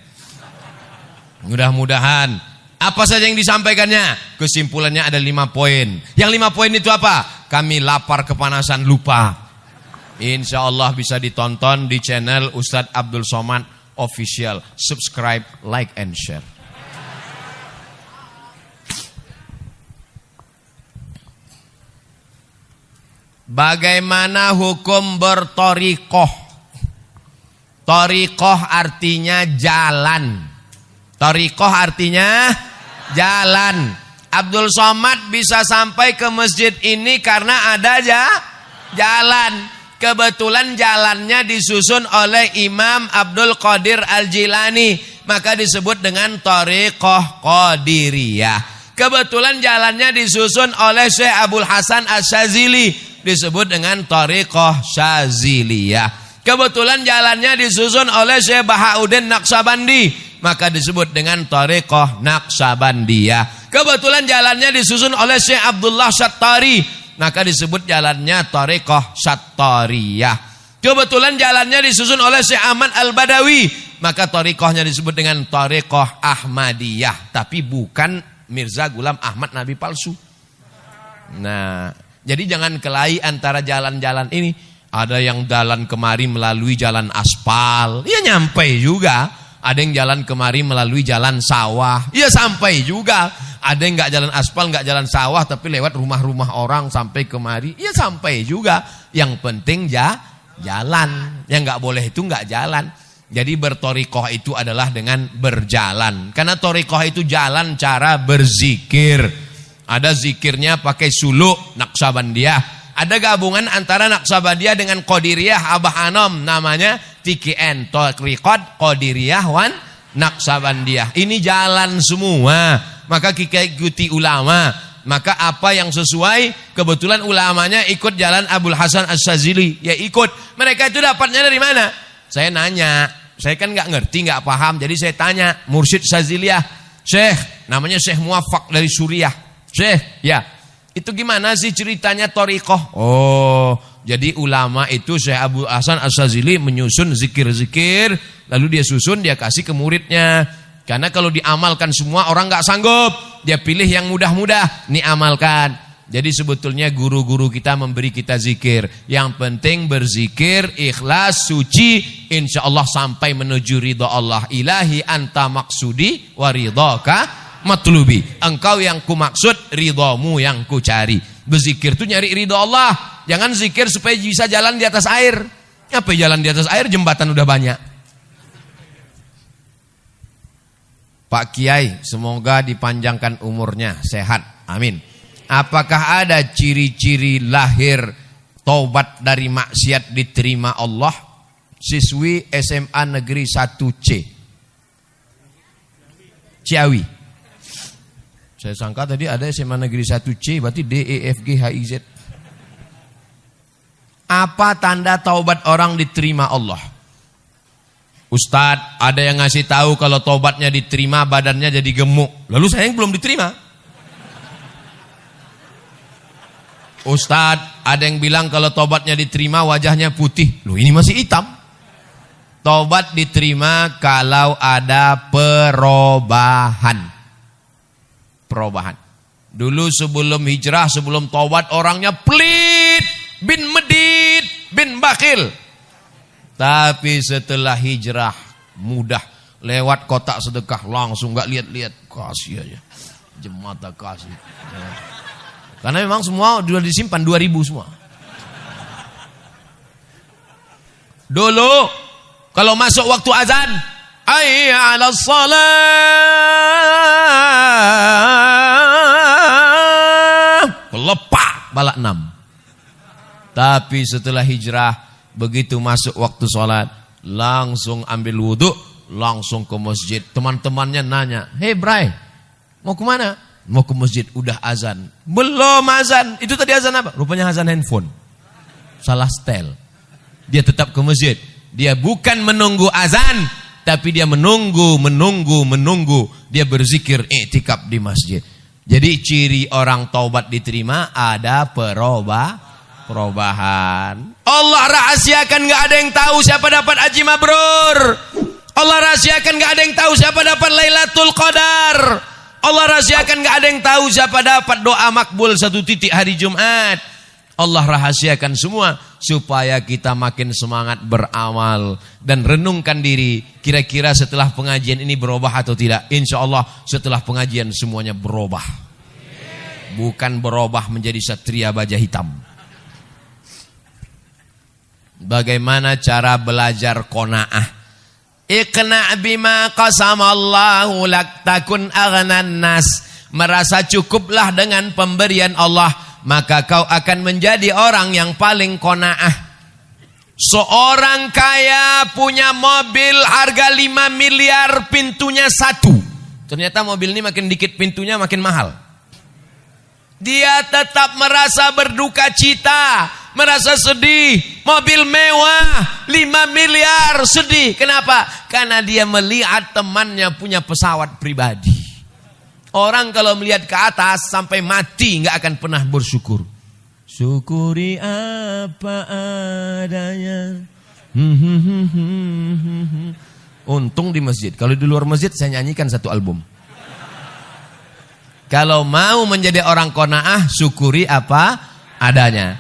S1: Mudah-mudahan apa saja yang disampaikannya, kesimpulannya ada 5 poin. Yang 5 poin itu apa? Kami lapar kepanasan lupa. Insya Allah bisa ditonton di channel Ustadz Abdul Somad Official. Subscribe, like, and share. Bagaimana hukum bertorikoh? Torikoh artinya jalan. Torikoh artinya jalan. Abdul Somad bisa sampai ke masjid ini karena ada jalan. Kebetulan jalannya disusun oleh Imam Abdul Qadir Al-Jilani, maka disebut dengan Thariqah Qadiriyah. Kebetulan jalannya disusun oleh Syekh Abdul Hasan Asy-Syadzili, disebut dengan Thariqah Syadziliyah. Kebetulan jalannya disusun oleh Syekh Bahauddin Naqsabandi, maka disebut dengan Thariqah Naqsabandiyah. Kebetulan jalannya disusun oleh Syekh Abdullah Syattari, maka disebut jalannya Thariqah Syattariyah. Kebetulan jalannya disusun oleh Syekh Ahmad Al-Badawi, maka thariqahnya disebut dengan Thariqah Ahmadiyah. Tapi bukan Mirza Ghulam Ahmad Nabi palsu. Nah, jadi jangan kelahi antara jalan-jalan ini. Ada yang jalan kemari melalui jalan aspal, ya nyampe juga. Ada yang jalan kemari melalui jalan sawah, ya sampai juga. Ada yang nggak jalan aspal, nggak jalan sawah, tapi lewat rumah-rumah orang sampai kemari, ya sampai juga. Yang penting jalan. Yang nggak boleh itu nggak jalan. Jadi bertorikoh itu adalah dengan berjalan. Karena torikoh itu jalan cara berzikir. Ada zikirnya pakai suluk Naqsabandiyah. Ada gabungan antara Naqsabandiyah dengan Qadiriyah Abah Anom, namanya TKN, Thariqat Qadiriyah wan Naqsabandiyah. Ini jalan semua. Maka kita ikuti ulama. Maka apa yang sesuai, kebetulan ulamanya ikut jalan Abdul Hasan Asy-Syadzili, ya ikut. Mereka itu dapatnya dari mana? Saya nanya, saya kan nggak ngerti, nggak paham, jadi saya tanya Mursyid Syadziliyah, Syekh, namanya Syekh Muwaffaq dari Suriah, Syekh, ya, itu gimana sih ceritanya thariqah? Oh, jadi ulama itu Syekh Abdul Hasan Asy-Syadzili menyusun zikir-zikir, lalu dia susun, dia kasih ke muridnya. Karena kalau diamalkan semua orang nggak sanggup, dia pilih yang mudah-mudah, nih amalkan. Jadi sebetulnya guru-guru kita memberi kita zikir. Yang penting berzikir, ikhlas, suci, insya Allah sampai menuju ridha Allah. Ilahi anta maksudi wa ridhaka matlubi. Engkau yang ku maksud, ridhamu yang ku cari. Berzikir itu nyari ridha Allah. Jangan zikir supaya bisa jalan di atas air. Apa jalan di atas air? Jembatan udah banyak. Pak Kiai, semoga dipanjangkan umurnya, sehat, amin. Apakah ada ciri-ciri lahir taubat dari maksiat diterima Allah? Siswi SMA Negeri 1C Ciawi. Saya sangka tadi ada SMA Negeri 1C, berarti D, E, F, G, H, I, Z. Apa tanda taubat orang diterima Allah? Ustadz, ada yang ngasih tahu kalau tobatnya diterima badannya jadi gemuk. Lalu saya yang belum diterima. Ustadz, ada yang bilang kalau tobatnya diterima wajahnya putih. Loh, ini masih hitam. Tobat diterima kalau ada perubahan. Dulu sebelum hijrah, sebelum tobat orangnya pelit, bin medit, bin bakhil. Tapi setelah hijrah mudah, lewat kotak sedekah langsung nggak lihat-lihat, kasih aja, jemata kasih. Karena memang semua sudah disimpan 2000 semua. Dulu kalau masuk waktu azan, hayya 'alas shalah, lepak balak 6. Tapi setelah hijrah, begitu masuk waktu sholat, langsung ambil wudhu, langsung ke masjid. Teman-temannya nanya, "Hei Bray, mau kemana?" "Mau ke masjid." "Udah azan." "Belum azan." "Itu tadi azan apa?" Rupanya azan handphone, salah setel. Dia tetap ke masjid. Dia bukan menunggu azan, tapi dia menunggu. Dia berzikir, i'tikaf di masjid. Jadi ciri orang taubat diterima ada perubahan. Allah rahasiakan, gak ada yang tahu siapa dapat haji mabrur. Allah rahasiakan, gak ada yang tahu siapa dapat Lailatul Qadar. Allah rahasiakan, gak ada yang tahu siapa dapat doa makbul 1 titik hari Jumat. Allah rahasiakan semua supaya kita makin semangat beramal dan renungkan diri, kira-kira setelah pengajian ini berubah atau tidak. Insya Allah setelah pengajian semuanya berubah. Bukan berubah menjadi satria baja hitam. Bagaimana cara belajar qanaah? Iqna' bima qasamallahu lak takun aghnan nas. Merasa cukuplah dengan pemberian Allah, maka kau akan menjadi orang yang paling qanaah. Seorang kaya punya mobil harga 5 miliar, pintunya 1. Ternyata mobil ini makin dikit pintunya makin mahal. Dia tetap merasa berduka cita, merasa sedih. Mobil mewah 5 miliar, sedih. Kenapa? Karena dia melihat temannya punya pesawat pribadi. Orang kalau melihat ke atas sampai mati nggak akan pernah bersyukur. Syukuri apa adanya. Untung di masjid. Kalau di luar masjid saya nyanyikan 1 album. Kalau mau menjadi orang qanaah, syukuri apa adanya.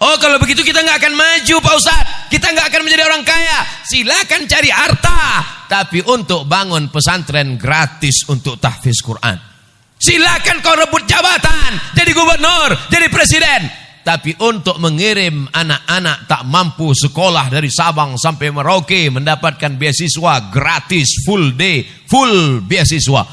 S1: Oh, kalau begitu kita nggak akan maju, Pak Ustadz. Kita nggak akan menjadi orang kaya. Silakan cari harta, tapi untuk bangun pesantren gratis untuk tahfiz Quran. Silakan kau rebut jabatan, jadi gubernur, jadi presiden. Tapi untuk mengirim anak-anak tak mampu sekolah dari Sabang sampai Merauke mendapatkan beasiswa gratis, full day, full beasiswa.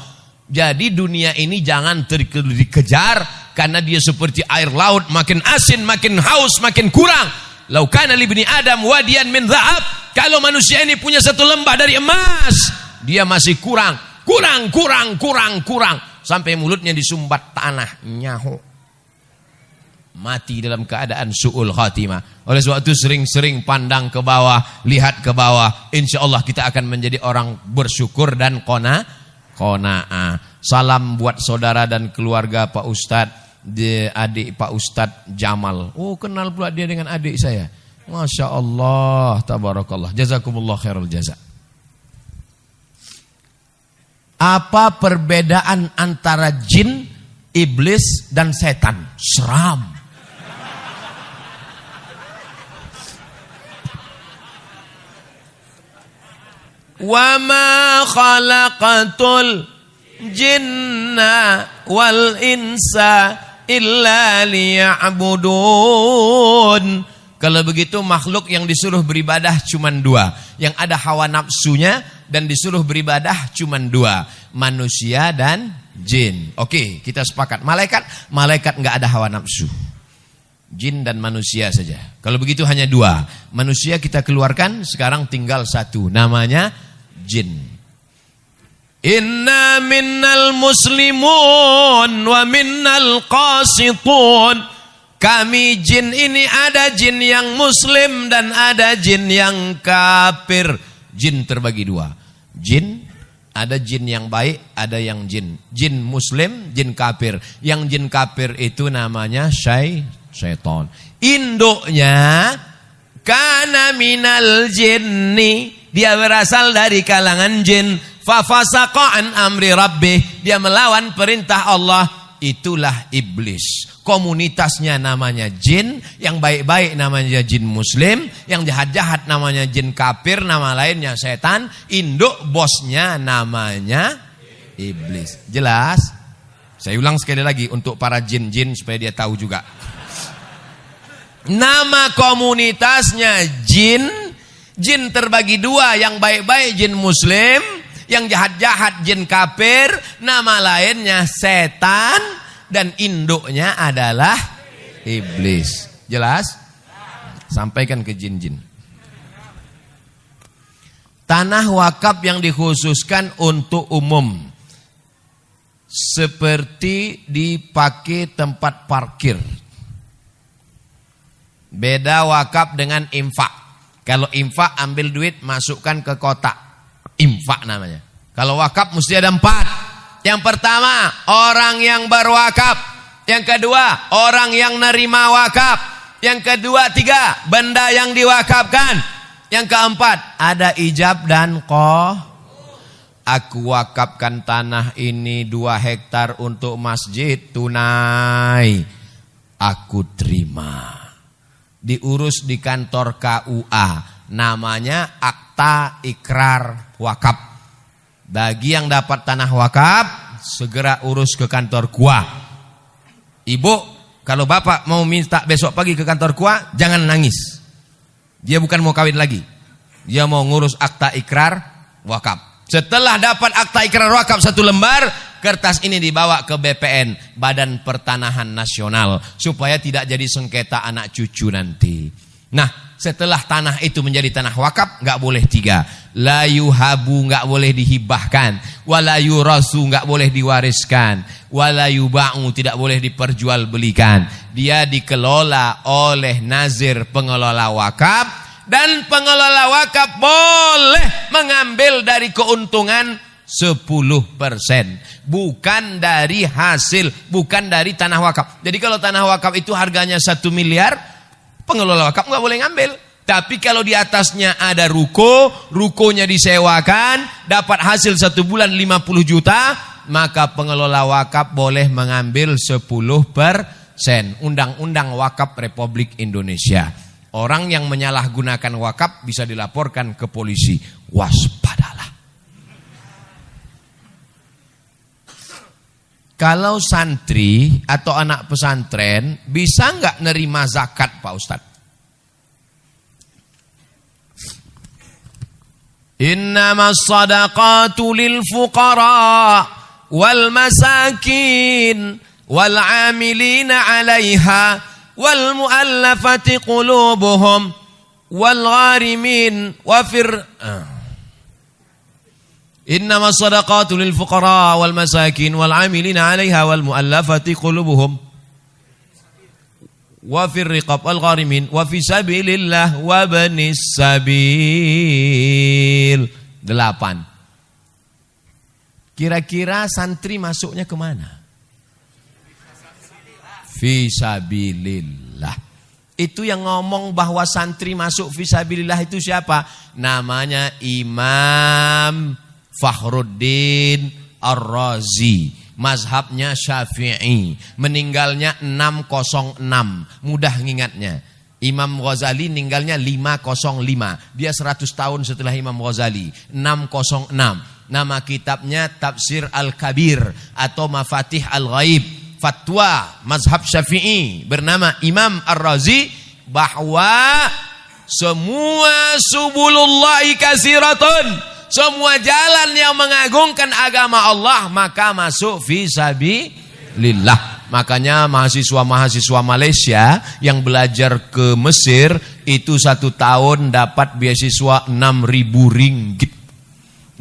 S1: Jadi dunia ini jangan dikejar, karena dia seperti air laut, makin asin, makin haus, makin kurang. Lau kana li bani Adam wadiyan min dhahab. Kalau manusia ini punya 1 lembah dari emas, dia masih kurang. Sampai mulutnya disumbat tanah, nyahu. Mati dalam keadaan su'ul khatimah. Oleh sebab itu sering-sering pandang ke bawah, lihat ke bawah. Insya Allah kita akan menjadi orang bersyukur dan qanaah. Salam buat saudara dan keluarga Pak Ustadz, adik Pak Ustadz Jamal. Oh, kenal pula dia dengan adik saya. Masya Allah, tabarakallah. Jazakumullah khairul jaza. Apa perbedaan antara jin, iblis, dan setan? Seram. Wa ma khalaqatul jinna wal insa illa liya'budun. Kalau begitu makhluk yang disuruh beribadah cuma 2. Yang ada hawa nafsunya dan disuruh beribadah cuma 2. Manusia dan jin. Oke, kita sepakat. Malaikat nggak ada hawa nafsu. Jin dan manusia saja. Kalau begitu hanya 2. Manusia kita keluarkan, sekarang tinggal 1. Namanya jin. Inna minnal muslimun wa minnal qasitun. Kami jin ini ada jin yang muslim dan ada jin yang kafir. Jin terbagi 2. Jin, ada jin yang baik, ada yang jin. Jin muslim, jin kafir. Yang jin kafir itu namanya syaitan. Induknya kana minal jinni. Dia berasal dari kalangan jin. Fafasaqa an amri rabbih. Dia melawan perintah Allah. itulah iblis. Komunitasnya namanya jin, yang baik-baik namanya jin muslim, yang jahat-jahat namanya jin kafir, nama lainnya setan, induk bosnya namanya iblis. Jelas? Saya ulang sekali lagi untuk para jin-jin supaya dia tahu juga. Nama komunitasnya jin. Jin terbagi dua, yang baik-baik jin muslim, yang jahat-jahat jin kafir, nama lainnya setan, dan induknya adalah iblis. Jelas? Sampaikan ke jin-jin. Tanah wakaf yang dikhususkan untuk umum, seperti dipakai tempat parkir. Beda wakaf dengan infak. Kalau infak ambil duit masukkan ke kotak, infak namanya. Kalau wakaf mesti ada 4. Yang pertama orang yang berwakaf, yang kedua orang yang nerima wakaf, yang kedua 3 benda yang diwakafkan, yang keempat ada ijab dan Aku wakafkan tanah ini 2 hektar untuk masjid tunai, aku terima. Diurus di kantor KUA, namanya akta ikrar wakaf. Bagi yang dapat tanah wakaf, segera urus ke kantor KUA. Ibu, kalau bapak mau minta besok pagi ke kantor KUA, jangan nangis. Dia bukan mau kawin lagi, dia mau ngurus akta ikrar wakaf. Setelah dapat akta ikrar wakaf 1 lembar, kertas ini dibawa ke BPN, Badan Pertanahan Nasional, supaya tidak jadi sengketa anak cucu nanti. Nah, setelah tanah itu menjadi tanah wakaf, nggak boleh 3. La yuhabu, nggak boleh dihibahkan. Wala yurasu, nggak boleh diwariskan. Wala yuba'u, tidak boleh diperjualbelikan. Dia dikelola oleh nazir pengelola wakaf. Dan pengelola wakaf boleh mengambil dari keuntungan 10%. Bukan dari hasil, bukan dari tanah wakaf. Jadi kalau tanah wakaf itu harganya 1 miliar, pengelola wakaf nggak boleh ngambil. Tapi kalau di atasnya ada rukonya disewakan, dapat hasil 1 bulan 50 juta, maka pengelola wakaf boleh mengambil 10%. Undang-Undang Wakaf Republik Indonesia. Orang yang menyalahgunakan wakaf bisa dilaporkan ke polisi. Waspadalah. Kalau santri atau anak pesantren bisa nggak nerima zakat, Pak Ustadz? Innamas sadaqatu lil fuqara wal masakin wal amilina 'alaiha wal mu'allafati qulubuhum wal gharimin wa Innama sadaqatu lil fuqara wal masakin wal 'amilina 'alaiha wal mu'allafati qulubuhum wa fir riqab wal gharimin wa fi sabilillah wa banis sabil. 8. Kira-kira santri masuknya kemana? Fisabilillah. Itu yang ngomong bahwa santri masuk fisabilillah itu siapa? Namanya Imam Fakhruddin Ar-Razi. Mazhabnya Syafi'i. Meninggalnya 606. Mudah ngingatnya. Imam Ghazali meninggalnya 505. Dia 100 tahun setelah Imam Ghazali. 606. Nama kitabnya Tafsir Al-Kabir atau Mafatih Al-Ghaib. Fatwa mazhab Syafi'i bernama Imam Ar-Razi bahwa semua subulullahi kasiratun, semua jalan yang mengagungkan agama Allah maka masuk fisabilillah. Makanya mahasiswa-mahasiswa Malaysia yang belajar ke Mesir itu 1 tahun dapat beasiswa 6.000 ringgit.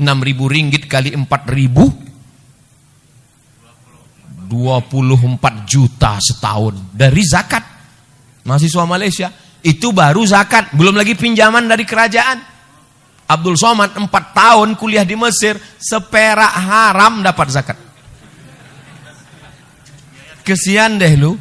S1: 6.000 ringgit kali 4.000 24 juta setahun dari zakat. Mahasiswa Malaysia itu baru zakat, belum lagi pinjaman dari kerajaan. Abdul Somad 4 tahun kuliah di Mesir, seperak haram dapat zakat. Kesian deh lu.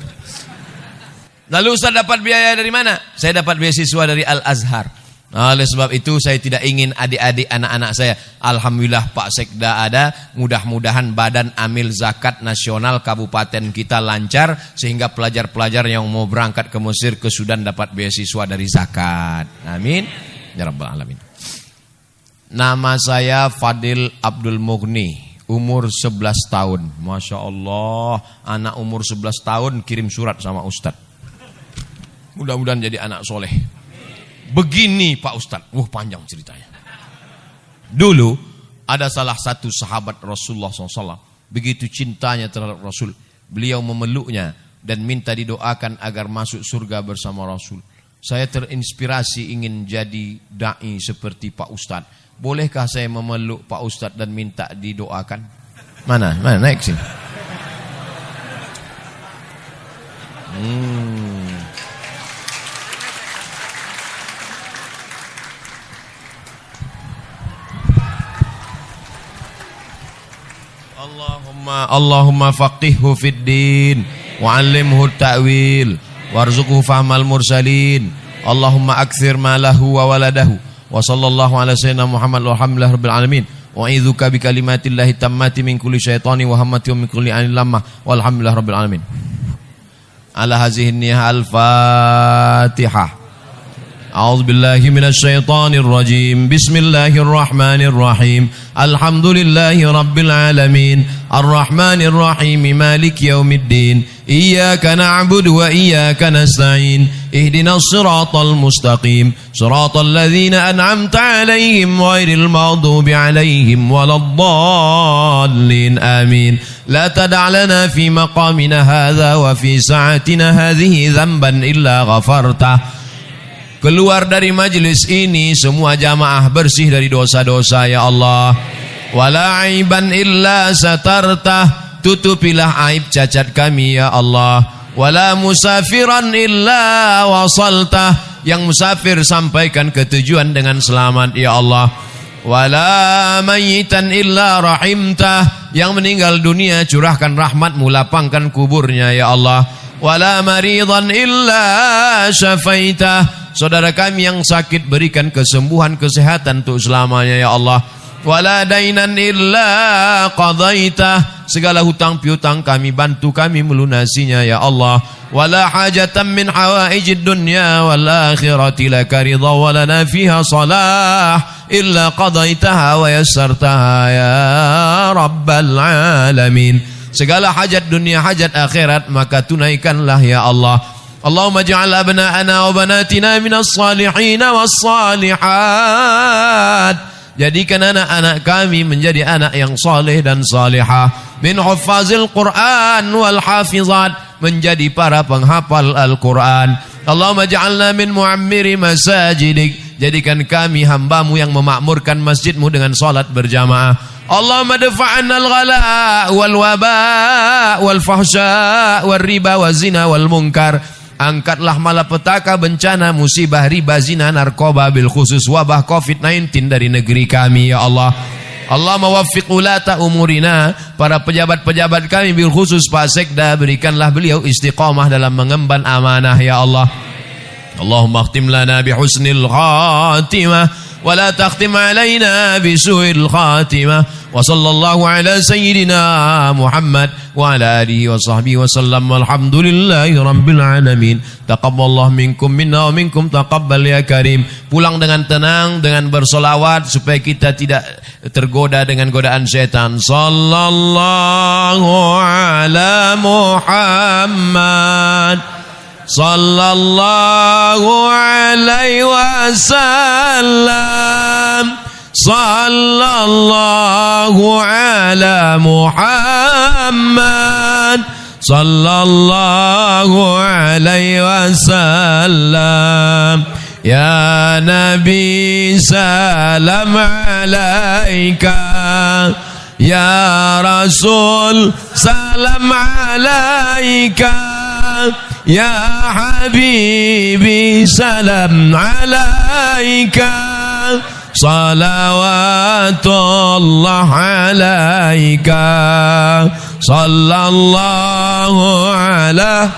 S1: Lalu Ustaz dapat biaya dari mana? Saya dapat beasiswa dari Al-Azhar. Oleh sebab itu saya tidak ingin adik-adik anak-anak saya, alhamdulillah Pak Sekda ada, mudah-mudahan badan amil zakat nasional kabupaten kita lancar sehingga pelajar-pelajar yang mau berangkat ke Mesir, ke Sudan dapat beasiswa dari zakat. Amin ya rabbal alamin. Nama saya Fadil Abdul Mughni, umur 11 tahun. Masya Allah, anak umur 11 tahun kirim surat sama Ustadz. Mudah-mudahan jadi anak soleh. Begini Pak Ustadz, panjang ceritanya. Dulu ada salah satu sahabat Rasulullah SAW, begitu cintanya terhadap Rasul, beliau memeluknya dan minta didoakan agar masuk surga bersama Rasul. Saya terinspirasi ingin jadi da'i seperti Pak Ustadz. Bolehkah saya memeluk Pak Ustadz dan minta didoakan? Mana naik sini. Allahumma faqihhu fid din wa 'allimhu ta'wil warzuqhu fahmal mursalin. Allahumma akthir malahu wa waladahu wa sallallahu ala sayyidina Muhammad walhamdulillahi rabbil alamin. Wa a'udzuka bi kalimatillahi tammati min kulli syaitani wa hammati wa min kulli ainin lamah walhamdulillahi rabbil alamin. Ala hazihi niyah al-Fatihah. A'udzu billahi minasy syaithanir rajim. Bismillahirrahmanir rahim. Alhamdulillahi rabbil alamin. Arrahmanir rahim. Maliki yaumiddin. Iyyaka na'budu wa iyyaka nasta'in. Ihdinas siratal mustaqim. Siratal ladzina an'amta 'alaihim ghairil maghdubi 'alaihim waladdallin. Amin. La tada' lana fi maqamina hadza wa fi sa'atina hadhihi dzamban illa ghafartah. Keluar dari majlis ini semua jamaah bersih dari dosa-dosa ya Allah. Wala aiban illa satartah, tutupilah aib cacat kami ya Allah. Wala musafiran illa wasaltah, yang musafir sampaikan ke tujuan dengan selamat ya Allah. Wala mayitan illa rahimtah, yang meninggal dunia curahkan rahmatmu, lapangkan kuburnya ya Allah. Wala maridan illa syafaitah, saudara kami yang sakit berikan kesembuhan, kesehatan untuk selamanya ya Allah. Wala dainan illa qadaitah, segala hutang piutang kami bantu kami melunasinya ya Allah. Wala hajatan min hawaijid dunya wal akhirati laka ridha wa lana fiha salah illa qadaitaha wa yassartaha ya rabbal alamin. Segala hajat dunia, hajat akhirat maka tunaikanlah ya Allah. Allahumma ja'al abna'ana wa banatina minas salihin was salihat. Jadikan anak-anak kami menjadi anak yang saleh dan salihah. Min huffazil Qur'an wal hafizat, menjadi para penghafal Al-Quran. Allahumma ja'alna min mu'ammiri masajidik, jadikan kami hambamu yang memakmurkan masjidmu dengan salat berjamaah. Allahumma dafa'anna al-ghala wal waba wal fahsya wal riba wal zina wal munkar. Angkatlah malapetaka, bencana, musibah, riba, zina, narkoba, bil khusus wabah COVID-19 dari negeri kami ya Allah. Allahumma waffiq ulata umurina, para pejabat-pejabat kami bil khusus Pak Sekda, berikanlah beliau istiqamah dalam mengemban amanah ya Allah. Allahumma khtim lana bi husnil khatimah wa la takhtim alaina bi su'il khatimah. Wa sallallahu ala sayyidina Muhammad wa ala alihi wa sahbihi wa sallam. Walhamdulillahi rabbil alamin. Taqabbalallahu minkum minna wa minkum taqabbal ya karim. Pulang dengan tenang, dengan bersolawat supaya kita tidak tergoda dengan godaan setan. Sallallahu ala Muhammad sallallahu alaihi wasallam. Sallallahu ala Muhammad sallallahu alaihi wasallam. Ya Nabi salam alaika, ya Rasul salam alaika, ya Habibi salam alaika. Salawatullah alaika sallallahu ala